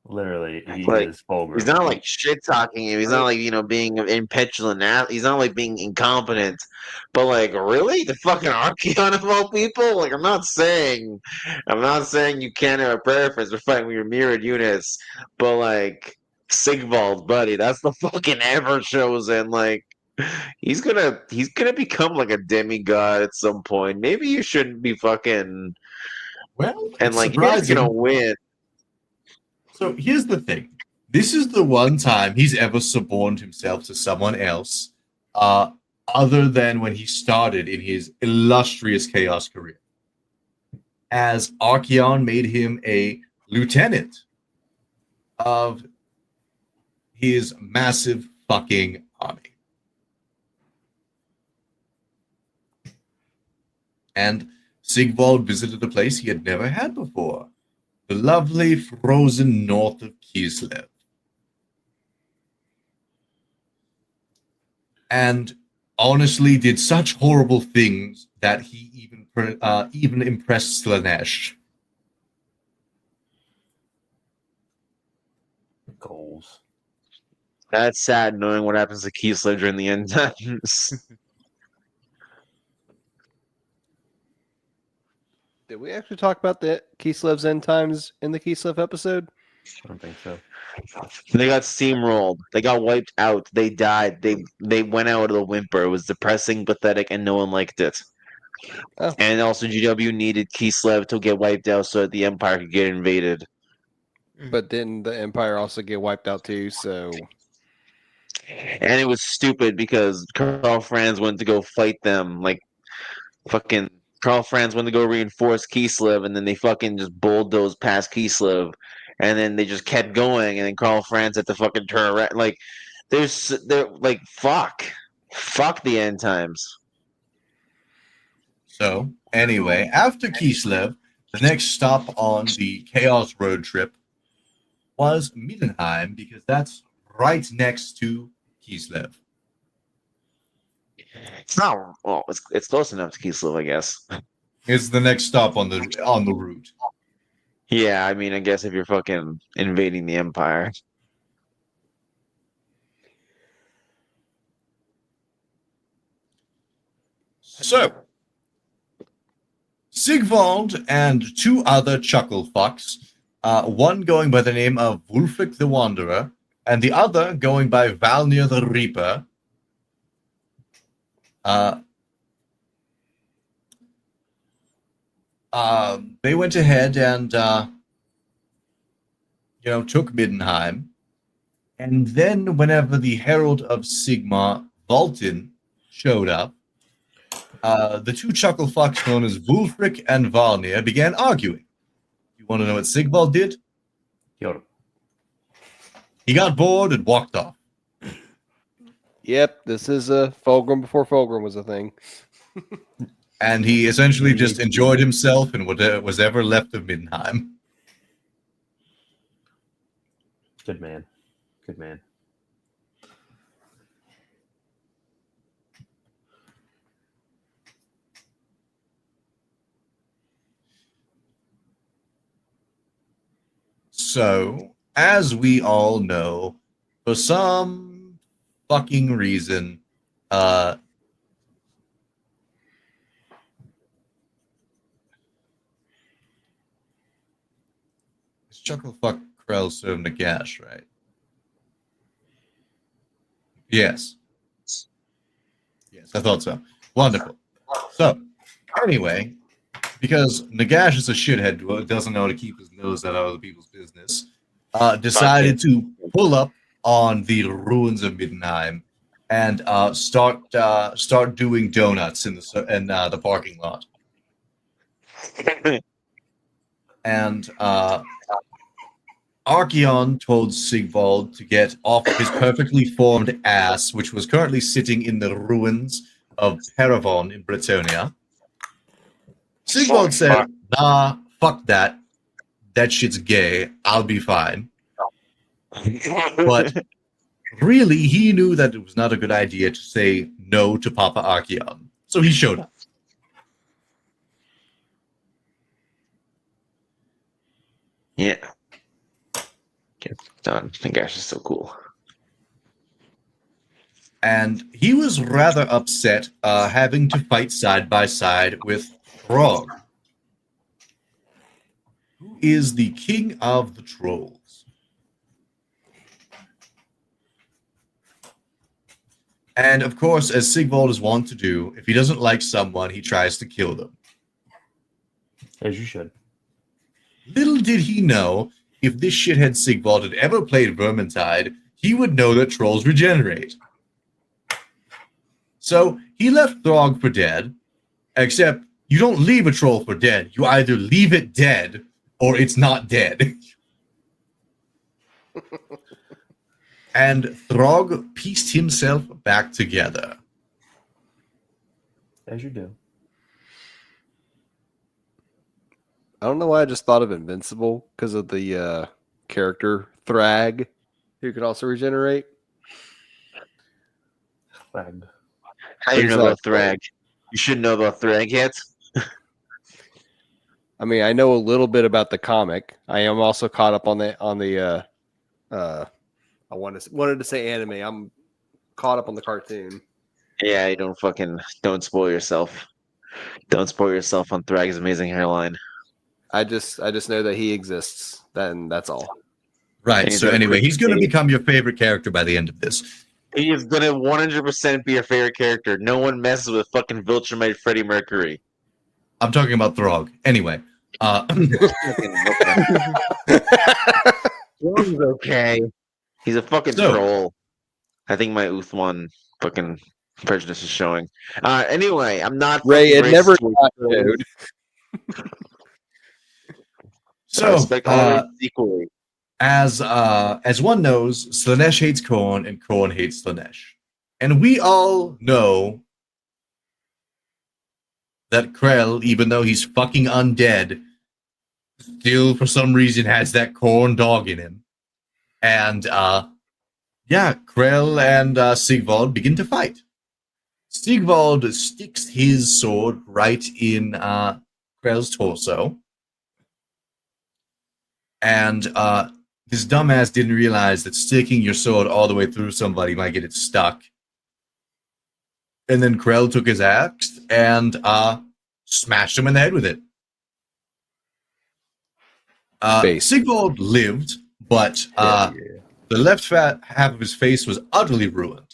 Literally, he Like, is vulgar. He's not like shit talking him. He's not like, being impetulant. He's not like being incompetent. But like, really? The fucking Archeon of all people? Like, I'm not saying you can't have a preference for fighting with your mirrored units. But like, Sigvald, buddy, that's the fucking ever chosen. Like, he's gonna become like a demigod at some point. Maybe you shouldn't be fucking Well, and it's like, you're just surprising. gonna win. So here's the thing. This is the one time he's ever suborned himself to someone else, other than when he started in his illustrious Chaos career. As Archeon made him a lieutenant of his massive fucking army. And Sigvald visited a place he had never had before. The lovely frozen north of Kislev. And honestly did such horrible things that he even impressed Slanesh. Goals. That's sad knowing what happens to Kislev during the end times. Did we actually talk about the Kislev's end times in the Kislev episode? I don't think so. They got steamrolled. They got wiped out. They died. They went out with a whimper. It was depressing, pathetic, and no one liked it. Oh. And also, GW needed Kislev to get wiped out so that the Empire could get invaded. But didn't the Empire also get wiped out too? So And it was stupid because Karl Franz went to go fight them. Like, fucking Karl Franz went to go reinforce Kislev, and then they fucking just bulldozed past Kislev, and then they just kept going, and then Karl Franz had to fucking turn around. Like, they're like, fuck the end times. So, anyway, after Kislev, the next stop on the Chaos road trip was Middenheim, because that's right next to Kislev. It's not well. It's close enough to Kislev, I guess. It's the next stop on the route. Yeah, I mean, I guess if you're fucking invading the Empire. So, Sigvald and two other chuckle fucks, one going by the name of Wulfric the Wanderer, and the other going by Valnir the Reaper, they went ahead and took Middenheim, and then whenever the Herald of Sigmar, Vultin, showed up, the two chuckle fucks known as Wulfric and Valnir began arguing. You want to know what Sigvald did? Killed him. He got bored and walked off. Yep, this is a Fulgrim before Fulgrim was a thing. And he essentially just enjoyed himself and what was ever left of Middenheim. Good man. Good man. So, as we all know, for some fucking reason, this Chucklefuck Krell served Nagash, right? Yes. Yes, I thought so. Wonderful. So, anyway, because Nagash is a shithead who doesn't know how to keep his nose out of other people's business, decided to pull up on the ruins of Middenheim and start doing donuts in the parking lot. And Archeon told Sigvald to get off his perfectly formed ass, which was currently sitting in the ruins of Peravon in Bretonia. Sigvald said, nah, fuck that. That shit's gay. I'll be fine. But really, he knew that it was not a good idea to say no to Papa Archeon. So he showed up. Yeah. Get done. Nagash is so cool. And he was rather upset having to fight side by side with Throg, who is the king of the trolls. And of course, as Sigvald is wont to do, if he doesn't like someone, he tries to kill them. As you should. Little did he know, if this shithead Sigvald had ever played Vermintide, he would know that trolls regenerate. So he left Throg for dead, except you don't leave a troll for dead. You either leave it dead, or it's not dead. And Throg pieced himself back together. As you do. I don't know why I just thought of Invincible because of the character Thrag, who could also regenerate. Flag. How do you know about Thrag? You should know about Thrag yet. I mean, I know a little bit about the comic. I am also caught up on the I wanted to say anime. I'm caught up on the cartoon. Yeah, you don't spoil yourself. Don't spoil yourself on Thrag's amazing hairline. I just know that he exists. Then that's all. Right. And So anyway, he's going to become your favorite character by the end of this. He is gonna 100% be your favorite character. No one messes with fucking Viltrumite Freddie Mercury. I'm talking about Throg. Anyway. He's okay. He's a fucking troll. I think my Uthman fucking Prejudice is showing. Anyway, I'm not Ray, fucking it never racist. got showed. I So, respect all races equally. as one knows, Slanesh hates Korn and Korn hates Slanesh. And we all know that Krell, even though he's fucking undead, still for some reason has that Korn dog in him. And yeah, Krell and Sigvald begin to fight. Sigvald sticks his sword right in Krell's torso. And this dumbass didn't realize that sticking your sword all the way through somebody might get it stuck. And then Krell took his axe and smashed him in the head with it. Sigvald lived, but the left half of his face was utterly ruined.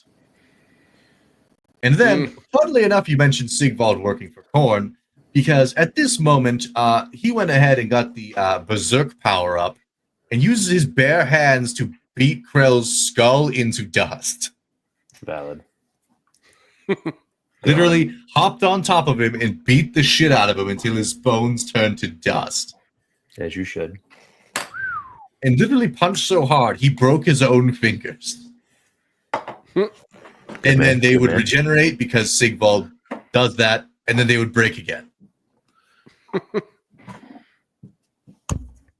And then, funnily enough, you mentioned Sigvald working for Korn, because at this moment, he went ahead and got the Berserk power-up and uses his bare hands to beat Krell's skull into dust. Valid. Literally hopped on top of him and beat the shit out of him until his bones turned to dust. As you should. And literally punched so hard, he broke his own fingers. And then they would regenerate because Sigvald does that, and then they would break again.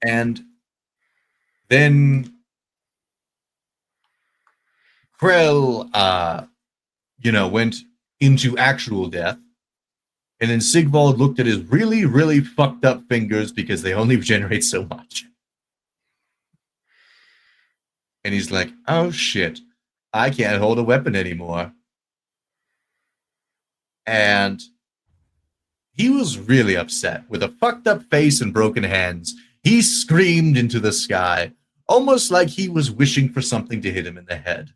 And then Krell, went into actual death. And then Sigvald looked at his really, really fucked up fingers because they only regenerate so much. And he's like, oh shit, I can't hold a weapon anymore. And he was really upset. With a fucked up face and broken hands, he screamed into the sky, almost like he was wishing for something to hit him in the head.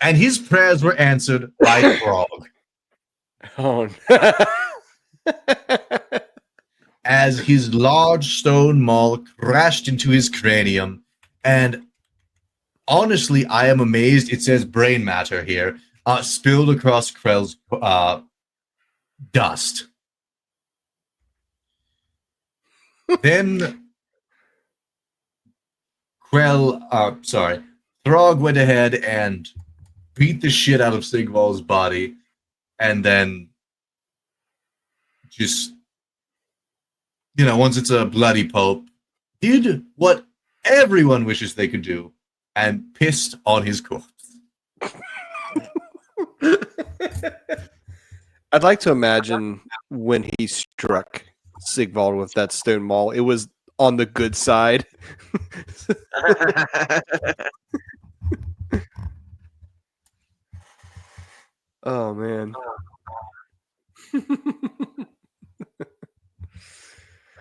And his prayers were answered by Frog. Oh, as his large stone maul crashed into his cranium. And honestly, I am amazed it says brain matter here, spilled across Krell's dust. Then Throg went ahead and beat the shit out of Sigvald's body, and then just, once it's a bloody pulp, did what everyone wishes they could do, and pissed on his corpse. I'd like to imagine when he struck Sigvald with that stone maul, it was on the good side. Oh, man.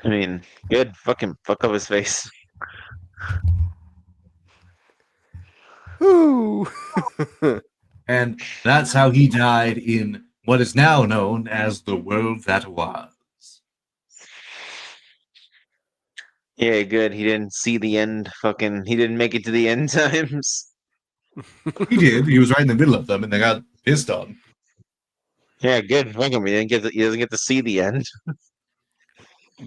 I mean, good. Fucking fuck up his face. Ooh. And that's how he died in what is now known as the world that was. Yeah, good. He didn't see the end. He didn't make it to the end times. He did. He was right in the middle of them, and they got pissed on. Yeah, good. Fuck him. He doesn't get to see the end.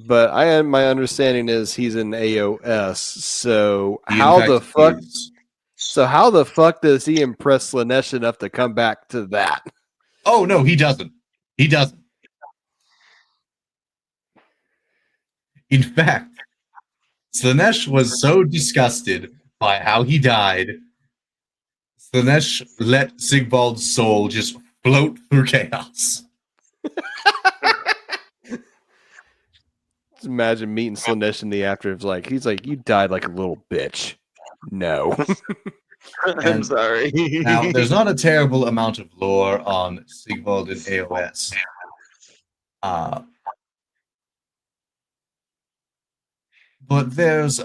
But my understanding is he's in AOS. So He, in how fact, the fuck? is. So how the fuck does he impress Slanesh enough to come back to that? Oh no, he doesn't. He doesn't. In fact, Slanesh was so disgusted by how he died, Slanesh let Sigvald's soul just float through chaos. Just imagine meeting Slanesh in the afterlife. He's like, you died like a little bitch. No. I'm sorry. Now, there's not a terrible amount of lore on Sigvald in AOS. But there's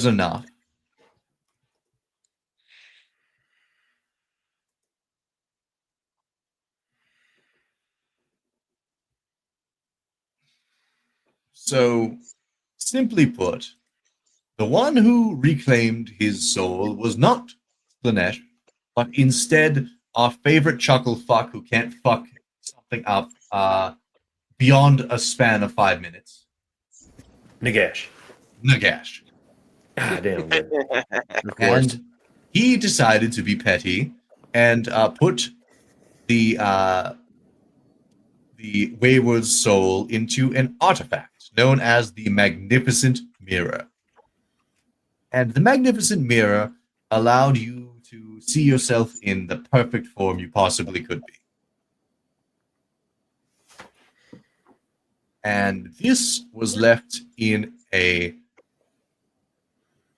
enough. So, simply put, the one who reclaimed his soul was not Slanesh, but instead our favorite chuckle fuck who can't fuck something up beyond a span of 5 minutes. Nagash. Nagash. God damn. Good. Of course. And he decided to be petty and put the wayward soul into an artifact known as the Magnificent Mirror. And the Magnificent Mirror allowed you to see yourself in the perfect form you possibly could be. And this was left in a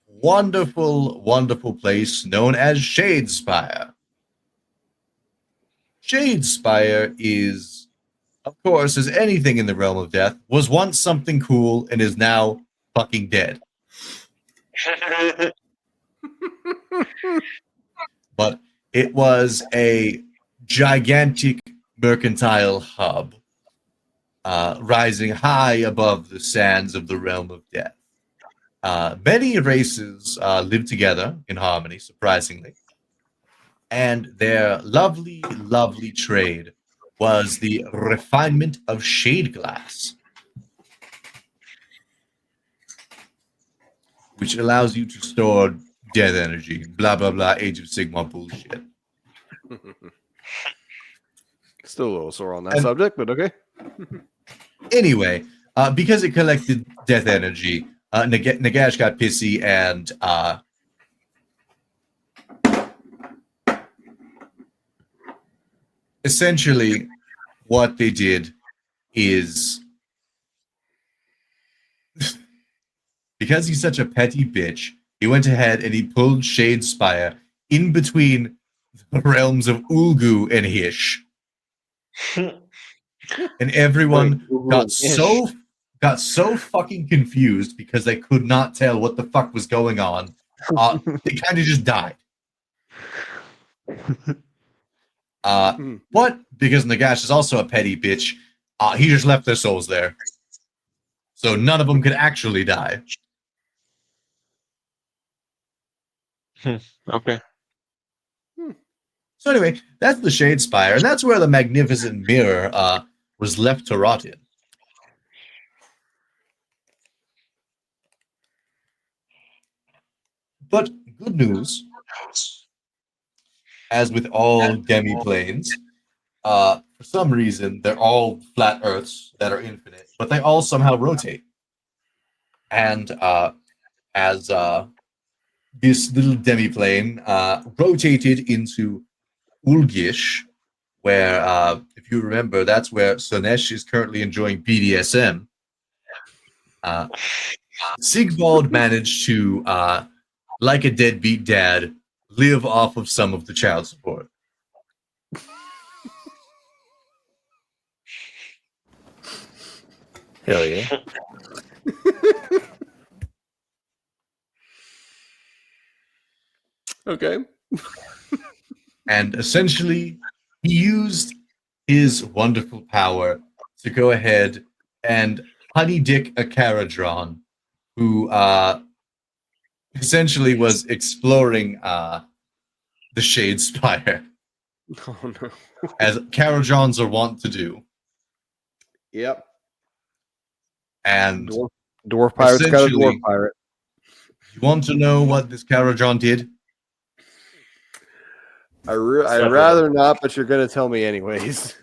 wonderful, wonderful place known as Shadespire. Shadespire is, of course, as anything in the realm of death, was once something cool and is now fucking dead. But it was a gigantic mercantile hub rising high above the sands of the realm of death. Many races live together in harmony, surprisingly. And their lovely, lovely trade was the refinement of shade glass, which allows you to store death energy. Blah, blah, blah, Age of Sigmar bullshit. Still a little sore on that subject, but okay. Anyway, because it collected death energy, Nagash got pissy and essentially what they did is because he's such a petty bitch, he went ahead and he pulled Shadespire in between the realms of Ulgu and Hish. And everyone got so fucking confused because they could not tell what the fuck was going on. They kind of just died. But because Nagash is also a petty bitch, he just left their souls there. So none of them could actually die. Okay. So anyway, that's the Shadespire, and that's where the Magnificent Mirror was left to rot in. But good news, as with all demi-planes, for some reason, they're all flat Earths that are infinite, but they all somehow rotate. And as this little demi-plane rotated into Ulgish, where, if you remember, that's where Sonesh is currently enjoying BDSM. Sigvald managed to, like a deadbeat dad, live off of some of the child support. Hell yeah. Okay. And essentially, he used his wonderful power to go ahead and honey dick a Caradron, who essentially was exploring the Shadespire, Oh no. as Caradrons are wont to do. Yep. And Dwarf pirate's got a dwarf essentially, pirate. you want to know what this Caradron did? I'd rather not, but you're gonna tell me anyways.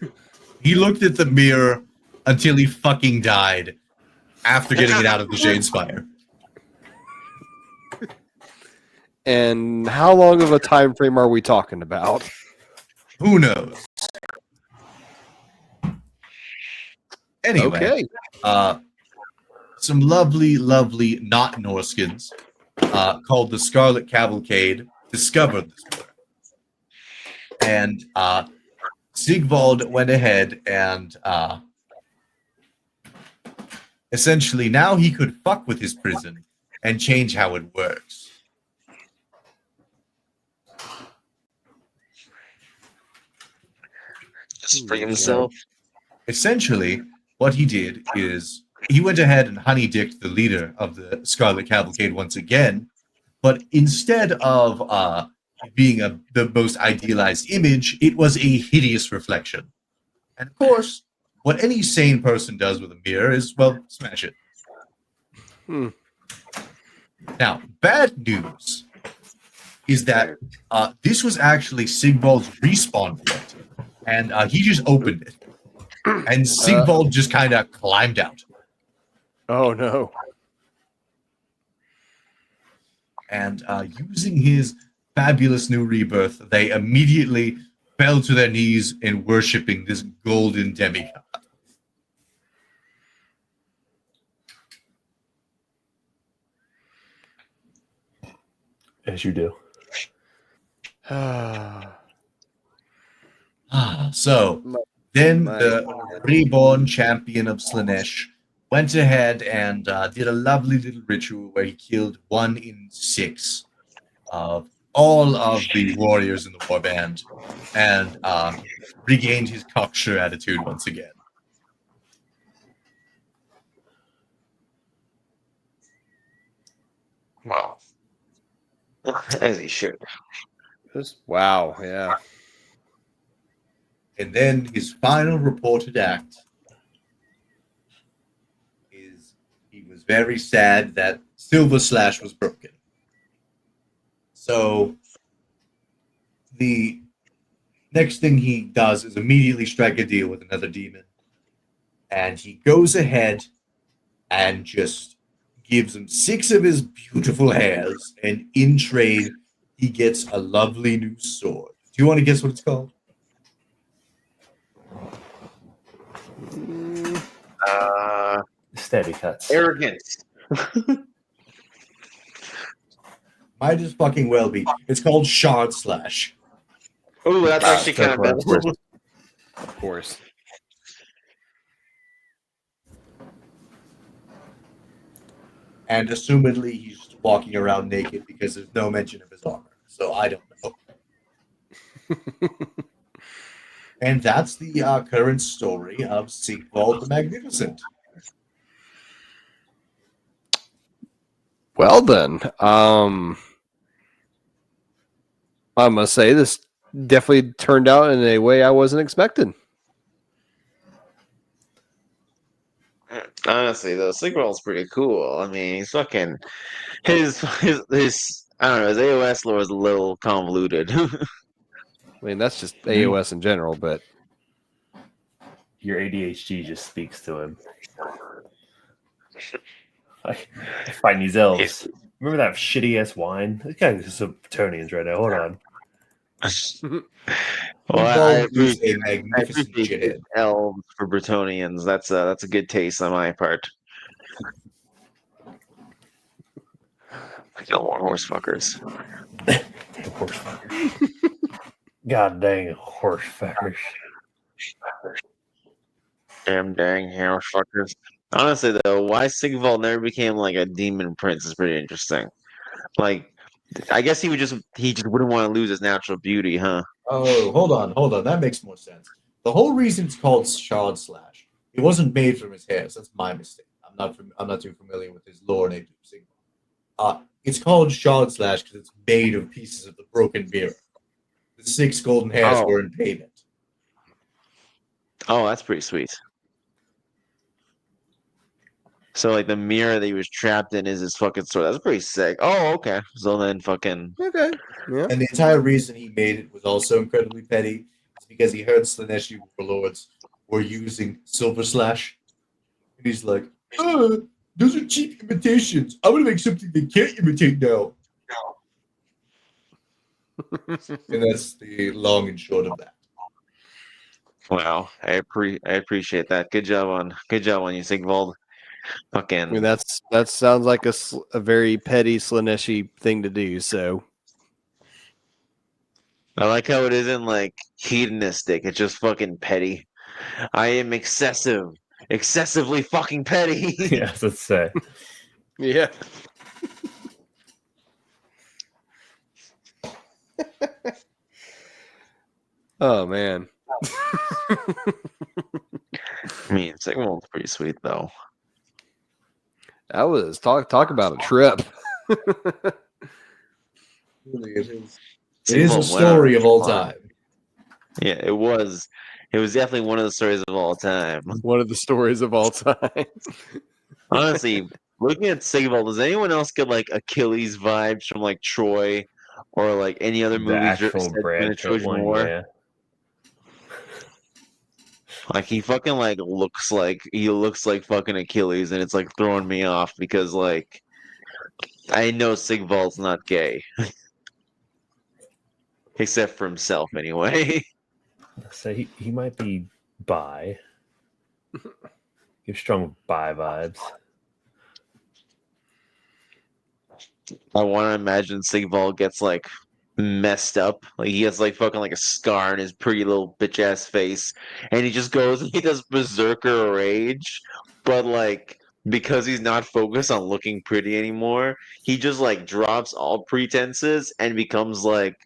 He looked at the mirror until he fucking died after getting it out of the Shadespire. And how long of a time frame are we talking about? Who knows? Anyway, Okay. some lovely, lovely not Norskins called the Scarlet Cavalcade discovered this book. And Sigvald went ahead and essentially now he could fuck with his prison and change how it works. Just for himself. Essentially, what he did is he went ahead and honey-dicked the leader of the Scarlet Cavalcade once again, but instead of being the most idealized image, it was a hideous reflection. And of course, what any sane person does with a mirror is, well, smash it. Now, bad news is that this was actually Sigvald's respawn point, and he just opened it. And Sigvald just kind of climbed out. Oh, no. And using his fabulous new rebirth, they immediately fell to their knees in worshipping this golden demigod. As you do. So then the reborn champion of Slanesh went ahead and did a lovely little ritual where he killed 1 in 6 of all of the warriors in the warband and regained his cocksure attitude once again. Wow. As he should. Wow, yeah. And then his final reported act is he was very sad that Silver Slash was broken. So the next thing he does is immediately strike a deal with another demon. And he goes ahead and just gives him 6 of his beautiful hairs. And in trade, he gets a lovely new sword. Do you want to guess what it's called? Steady cuts. Arrogance. Might as fucking well be. It's called Shard Slash. Oh, that's actually kind of bad. Of course. And assumedly, he's just walking around naked because there's no mention of his armor. So I don't know. And that's the current story of Sigvald the Magnificent. Well then, I must say this definitely turned out in a way I wasn't expecting. Honestly, though, Sigvald's pretty cool. I mean, he's fucking his I don't know, his AOS lore is a little convoluted. I mean, that's just AOS in general, but Your ADHD just speaks to him. I find these elves. Remember that shitty ass wine? This guy is some Bretonians right now. Hold on. Well, I Sigvald is a appreciate magnificent shithead. elves for Bretonians. That's a good taste on my part. I kill more horse fuckers. Horse fuckers. God dang horse fuckers. Damn dang horse fuckers. Honestly, though, why Sigvald never became like a demon prince is pretty interesting. Like, I guess he just wouldn't want to lose his natural beauty, huh? Oh, hold on. That makes more sense. The whole reason it's called Shard Slash, it wasn't made from his hair. So that's my mistake. I'm not too familiar with his lore named Sigmar. It's called Shard Slash because it's made of pieces of the broken mirror. The 6 golden hairs were in payment. Oh, that's pretty sweet. So, like, the mirror that he was trapped in is his fucking sword. That's pretty sick. Oh, okay. So then fucking... okay. Yeah. And the entire reason he made it was also incredibly petty. It's because he heard Slaneshi warlords were using Silver Slash. And he's like, those are cheap imitations. I'm going to make something they can't imitate now. And that's the long and short of that. Wow. I appreciate that. Good job on you, Sigvald. Fucking... I mean, that sounds like a very petty Slaneshi thing to do. So I like how it isn't like hedonistic. It's just fucking petty. I am excessively fucking petty. Yeah, let's say. yeah. Oh man. I mean, Sigvald's pretty sweet though. That was talk about a trip. Really, it is. It is a Sigmund went on story of all fun. time. Yeah, it was. It was definitely one of the stories of all time. One of the stories of all time. Honestly, looking at Sigvald, does anyone else get like Achilles vibes from like Troy or like any other The movies set actual in Brad the Pitt Trojan one, War? yeah. Like he fucking like looks like fucking Achilles, and it's like throwing me off because like I know Sigvald's not gay, except for himself anyway. So he might be bi. Give strong bi vibes. I want to imagine Sigvald gets like messed up. Like he has like fucking like a scar in his pretty little bitch ass face, and he just goes and he does berserker rage, but like because he's not focused on looking pretty anymore, he just like drops all pretenses and becomes like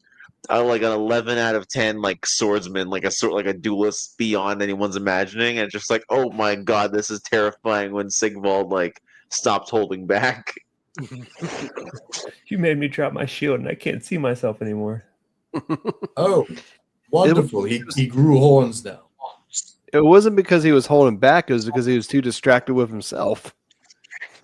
an 11 out of 10 like swordsman, like a duelist beyond anyone's imagining, and just like, oh my god, this is terrifying when Sigvald like stopped holding back. You made me drop my shield and I can't see myself anymore. Oh, wonderful. He grew horns now. It wasn't because he was holding back. It was because he was too distracted with himself.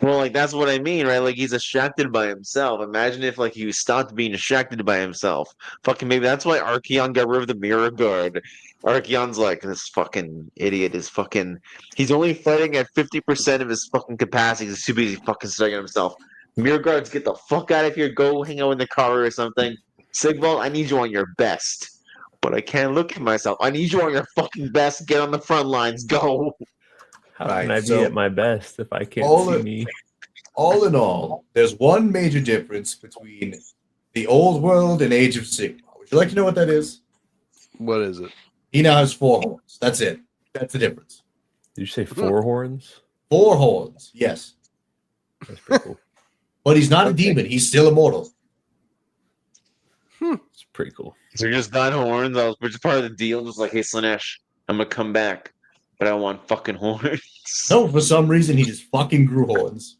Well, like that's what I mean, right? Like he's distracted by himself. Imagine if like he stopped being distracted by himself. Fucking maybe that's why Archeon got rid of the mirror guard. Archeon's like, this fucking idiot is fucking. He's only fighting at 50% of his fucking capacity. He's too busy fucking studying himself. Mirror guards, get the fuck out of here. Go hang out in the car or something. Sigvald, I need you on your best. But I can't look at myself. I need you on your fucking best. Get on the front lines. Go. How Right, can I be so at my best if I can't all see of- me? All in all, there's one major difference between the old world and Age of Sigmar. Would you like to know what that is? What is it? He now has 4 horns. That's it. That's the difference. Did you say 4 horns? 4 horns, yes. That's pretty cool. But he's not a Okay. demon. He's still immortal. It's pretty cool. So you just got horns. I was just part of the deal. Just like, hey, Slanesh, I'm gonna come back, but I want fucking horns. No, for some reason, he just fucking grew horns.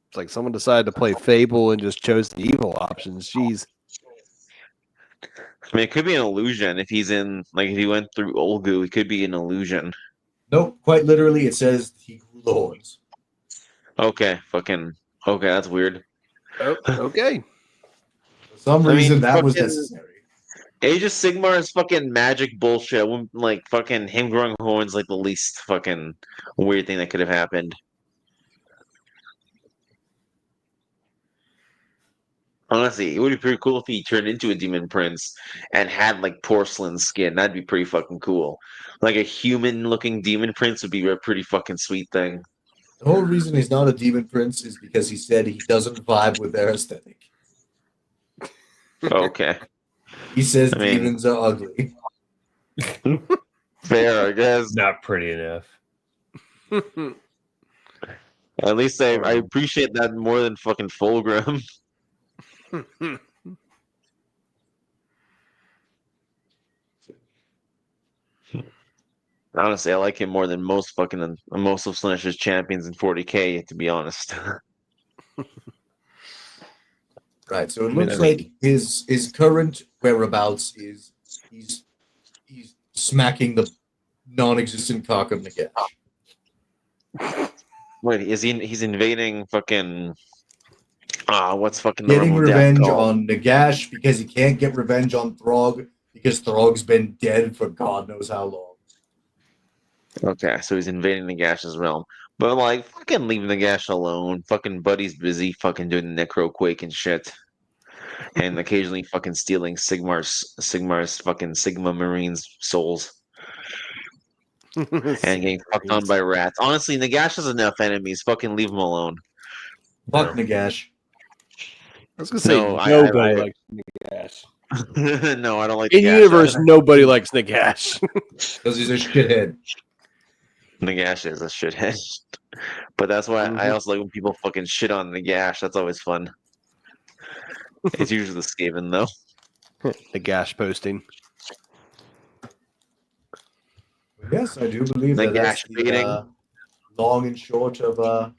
It's like someone decided to play Fable and just chose the evil options. Jeez. I mean, it could be an illusion if he's in, like, if he went through Olgu, it could be an illusion. Nope, quite literally, it says he grew the horns. Okay, fucking, okay, that's weird. Oh, okay. For some I mean, reason, that was fucking- necessary. Age of Sigmar is fucking magic bullshit. Like, fucking him growing horns, like, the least fucking weird thing that could have happened. Honestly, it would be pretty cool if he turned into a demon prince and had like porcelain skin. That'd be pretty fucking cool. Like a human-looking demon prince would be a pretty fucking sweet thing. The whole reason he's not a demon prince is because he said he doesn't vibe with their aesthetic. Okay, He says I mean- demons are ugly. fair, I guess. Not pretty enough. At least I appreciate that more than fucking Fulgrim. Honestly, I like him more than most of Slanesh's champions in 40k. To be honest. Right, so it mean, looks I like his current whereabouts is he's smacking the non-existent cock of Nagash. Wait, is he? He's invading fucking. What's fucking the Getting realm of death revenge called? on Nagash because he can't get revenge on Throg because Throg's been dead for God knows how long. Okay, so he's invading Nagash's realm. But like, fucking leave Nagash alone. Fucking Buddy's busy fucking doing the Necroquake and shit. And occasionally fucking stealing Sigmar's fucking Sigma Marines' souls. And getting fucked on by rats. Honestly, Nagash has enough enemies. Fucking leave him alone. Fuck Nagash. I was gonna say No, nobody I- likes Nagash. No, I don't like In Nagash. universe, nobody likes Nagash. Because he's a shithead. Nagash is a shithead. But that's why I also like when people fucking shit on Nagash. That's always fun. It's usually the Skaven, though. Nagash posting. Yes, I do believe that that's Nagash baiting. the long and short of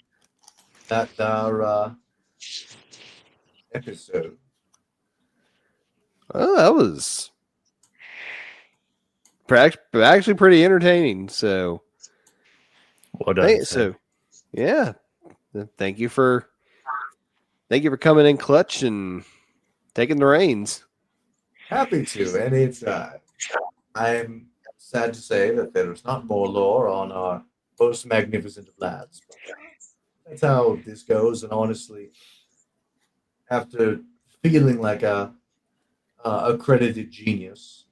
that our episode. Oh, that was actually pretty entertaining. So, Well done. Sam. yeah. Thank you for coming in clutch and taking the reins. Happy to, and it's I'm sad to say that there is not more lore on our most magnificent of lads. But that's how this goes, and honestly, after feeling like a accredited genius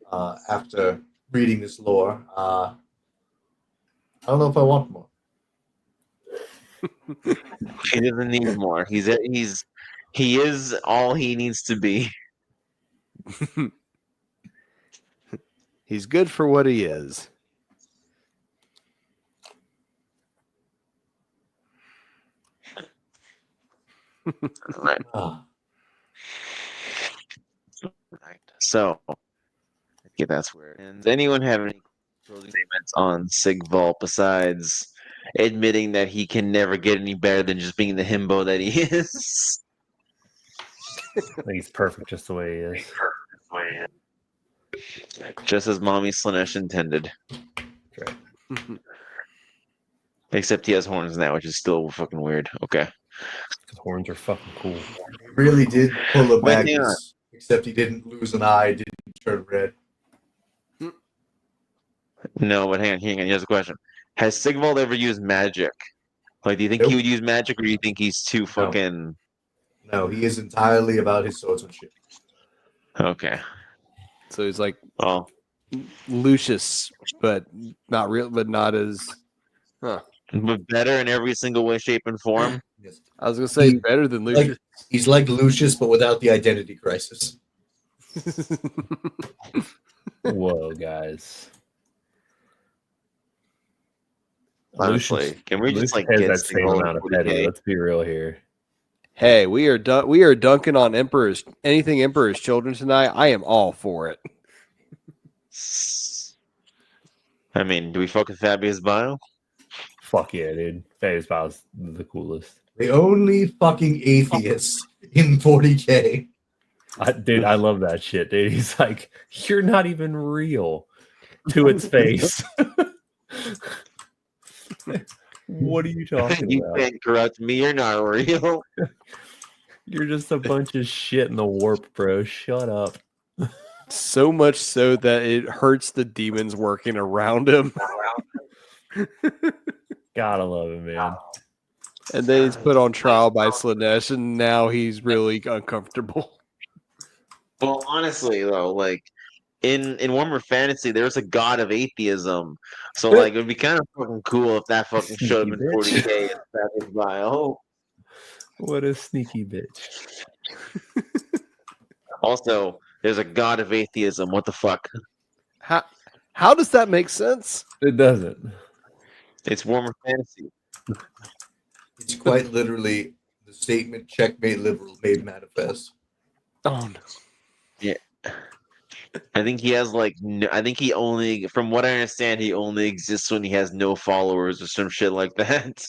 after reading this lore, I don't know if I want more. He doesn't need more. He is all he needs to be. He's good for what he is. Right. Ah, Right. So, okay, that's weird. And does anyone have any closing statements on Sigvald besides admitting that he can never get any better than just being the himbo that he is? I think he's perfect just the way he is. Just as Mommy Slanesh intended. That's right. Except he has horns now, which is still fucking weird. Okay. His horns are fucking cool. he really did pull a Wait, hang Magnus, except he didn't lose an eye, didn't turn red. No, but hang on. Here's a question. Has Sigvald ever used magic? Like, do you think he Nope. would use magic, or do you think he's too fucking... No, he is entirely about his swordsmanship. Okay. So he's like Well, Lucius, but not real, but not as. Huh. but better in every single way, shape, and form. Yes. I was gonna say He- better than Lucius. He's like Lucius, but without the identity crisis. Whoa, guys. Honestly, can we just Lucius like has get that same Sigvald amount of 40K? petty? Let's be real here. Hey, we are dunking on anything Emperor's children tonight. I am all for it. I mean, do we fuck with Fabius Bio? Fuck yeah, dude. Fabius Bow's the coolest. The only fucking atheist in 40K. Dude, I love that shit, dude. He's like, you're not even real to its face. What are you talking You about? can't corrupt me. You're not real. You're just a bunch of shit in the warp, bro. Shut up. So much so that it hurts the demons working around him. Gotta love him, man. And then he's put on trial by Slanesh, and now he's really uncomfortable. Well, honestly, though, like in Warhammer Fantasy, there's a god of atheism. So, like, it would be kind of fucking cool if that fucking showed up in Sneaky 40K and Fabius Bio. What a sneaky bitch. Also, there's a god of atheism. What the fuck? How does that make sense? It doesn't. It's Warhammer Fantasy. It's quite literally the statement checkmate liberal made manifest. Oh no. I think he has like I think he only, from what I understand, he only exists when he has no followers or some shit like that.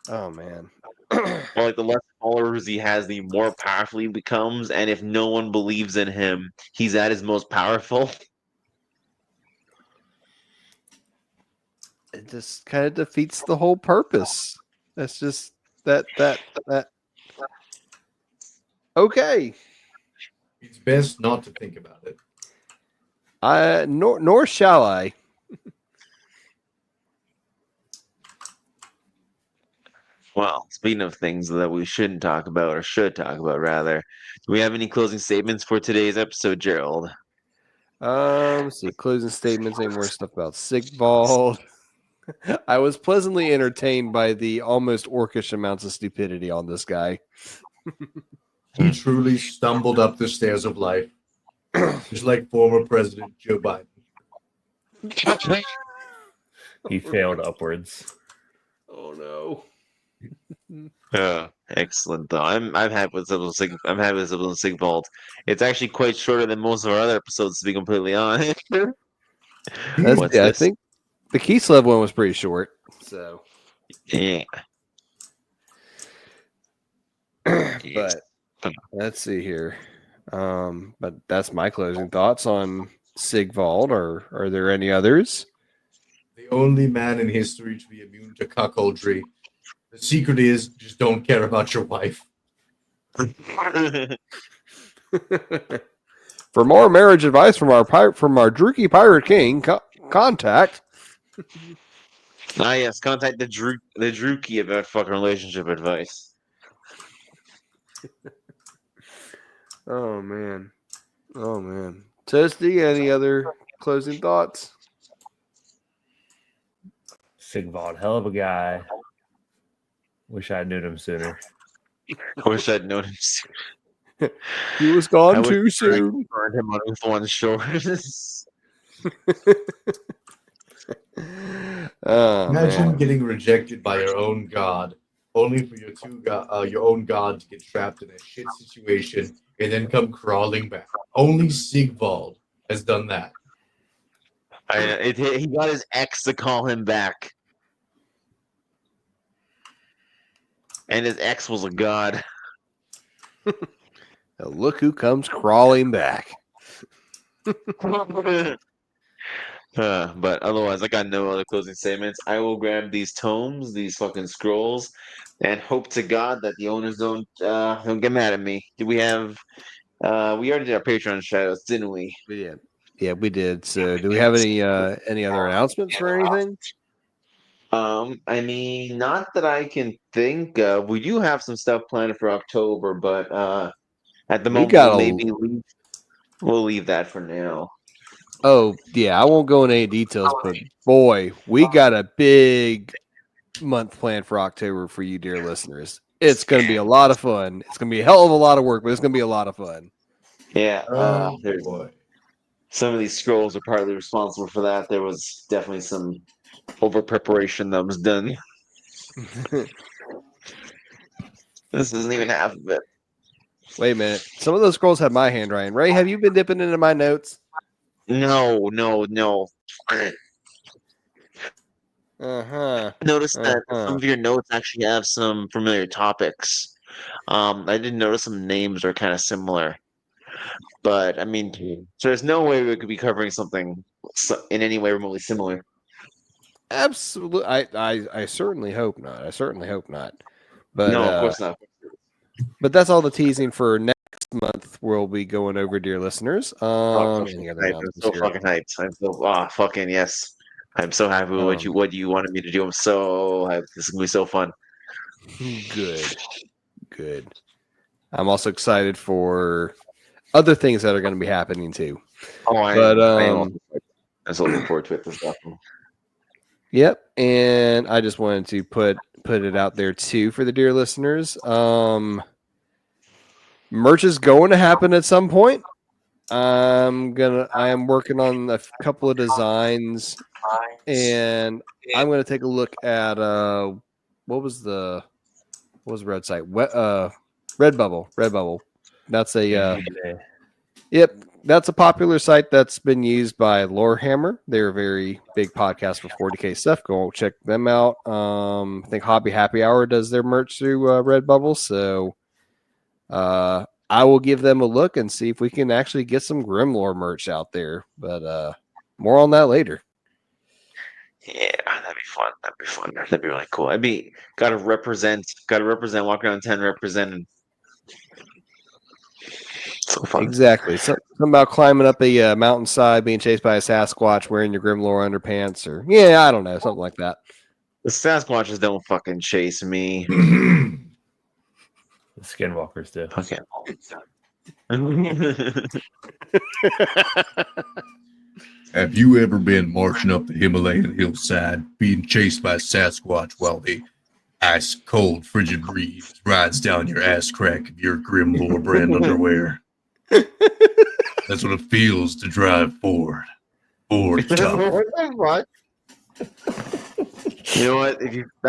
Oh man. Or like the less followers he has, the more powerful he becomes, and if no one believes in him, he's at his most powerful. It just kind of defeats the whole purpose. That's just that. Okay. It's best not to think about it. Nor shall I. Well, speaking of things that we shouldn't talk about, or should talk about rather, do we have any closing statements for today's episode, Gerald? See, closing statements, any more stuff about Sigvald. I was pleasantly entertained by the almost orcish amounts of stupidity on this guy. He truly stumbled up the stairs of life, just like former President Joe Biden. He failed upwards. Oh no. Excellent though. I'm happy with I'm happy with Sigvald. It's actually quite shorter than most of our other episodes, to be completely honest. What's I this? think the Kislev one was pretty short. So Yeah. But let's see here. But that's my closing thoughts on Sigvald. Or are there any others? The only man in history to be immune to cuckoldry. The secret is just don't care about your wife. For more marriage advice from our Druki Pirate King, contact. Yes, contact the Druki about fucking relationship advice. Oh man. Toasty, any other closing thoughts? Sigvald, hell of a guy. Wish I'd known him sooner. I wish I'd known him sooner. He was I gone wish too soon. burned him on Uthwan's shores. Oh, Imagine man. getting rejected by your own god, only for your own god to get trapped in a shit situation and then come crawling back. Only Sigvald has done that. He got his ex to call him back. And his ex was a god. Now look who comes crawling back. But otherwise, I got no other closing statements. I will grab these tomes, these fucking scrolls, and hope to God that the owners don't get mad at me. Do we have? We already did our Patreon shoutouts, didn't we? We did. Yeah, we did. So, do we have any other announcements for anything? I mean, not that I can think of. We do have some stuff planned for October, but at the We moment, got we'll leave that for now. Oh, yeah, I won't go into any details, but boy, we got a big month planned for October for you, dear listeners. It's going to be a lot of fun. It's going to be a hell of a lot of work, but it's going to be a lot of fun. Yeah, Oh there's boy. some of these scrolls are partly responsible for that. There was definitely some over preparation that was done. This isn't even half of it. Wait a minute. Some of those scrolls have my handwriting. Ray, have you been dipping into my notes? No. Uh-huh. Notice that some of your notes actually have some familiar topics. I did notice some names are kind of similar, but I mean, so there's no way we could be covering something in any way remotely similar. Absolutely. I certainly hope not. But No, of course not. But that's all the teasing for next month. We'll be going over, dear listeners. I'm Any other so announcements here? fucking hyped. I'm so fucking yes. I'm so happy with what you wanted me to do. I'm so hyped. This is gonna be so fun. Good. I'm also excited for other things that are going to be happening too. Oh, I But am so looking forward to it. This stuff. Yep, and I just wanted to put it out there too for the dear listeners. Merch is going to happen at some point. I am working on a couple of designs, and I'm gonna take a look at what was the website? Redbubble. That's a yep. That's a popular site that's been used by Warhammer. They're a very big podcast for 40K stuff. Go check them out. I think Hobby Happy Hour does their merch through Redbubble. So I will give them a look and see if we can actually get some Grimlore merch out there. But more on that later. Yeah, that'd be fun. That'd be really cool. Gotta represent, walk around 10 representing. So fun. Exactly. Something about climbing up a mountainside, being chased by a Sasquatch, wearing your Grimlore underpants, or I don't know, something like that. The Sasquatches don't fucking chase me. The Skinwalkers do. Okay. Have you ever been marching up the Himalayan hillside, being chased by a Sasquatch while the ice cold frigid breeze rides down your ass crack of your Grimlore brand underwear? That's what it feels to drive forward. Forward tough. You know what? If you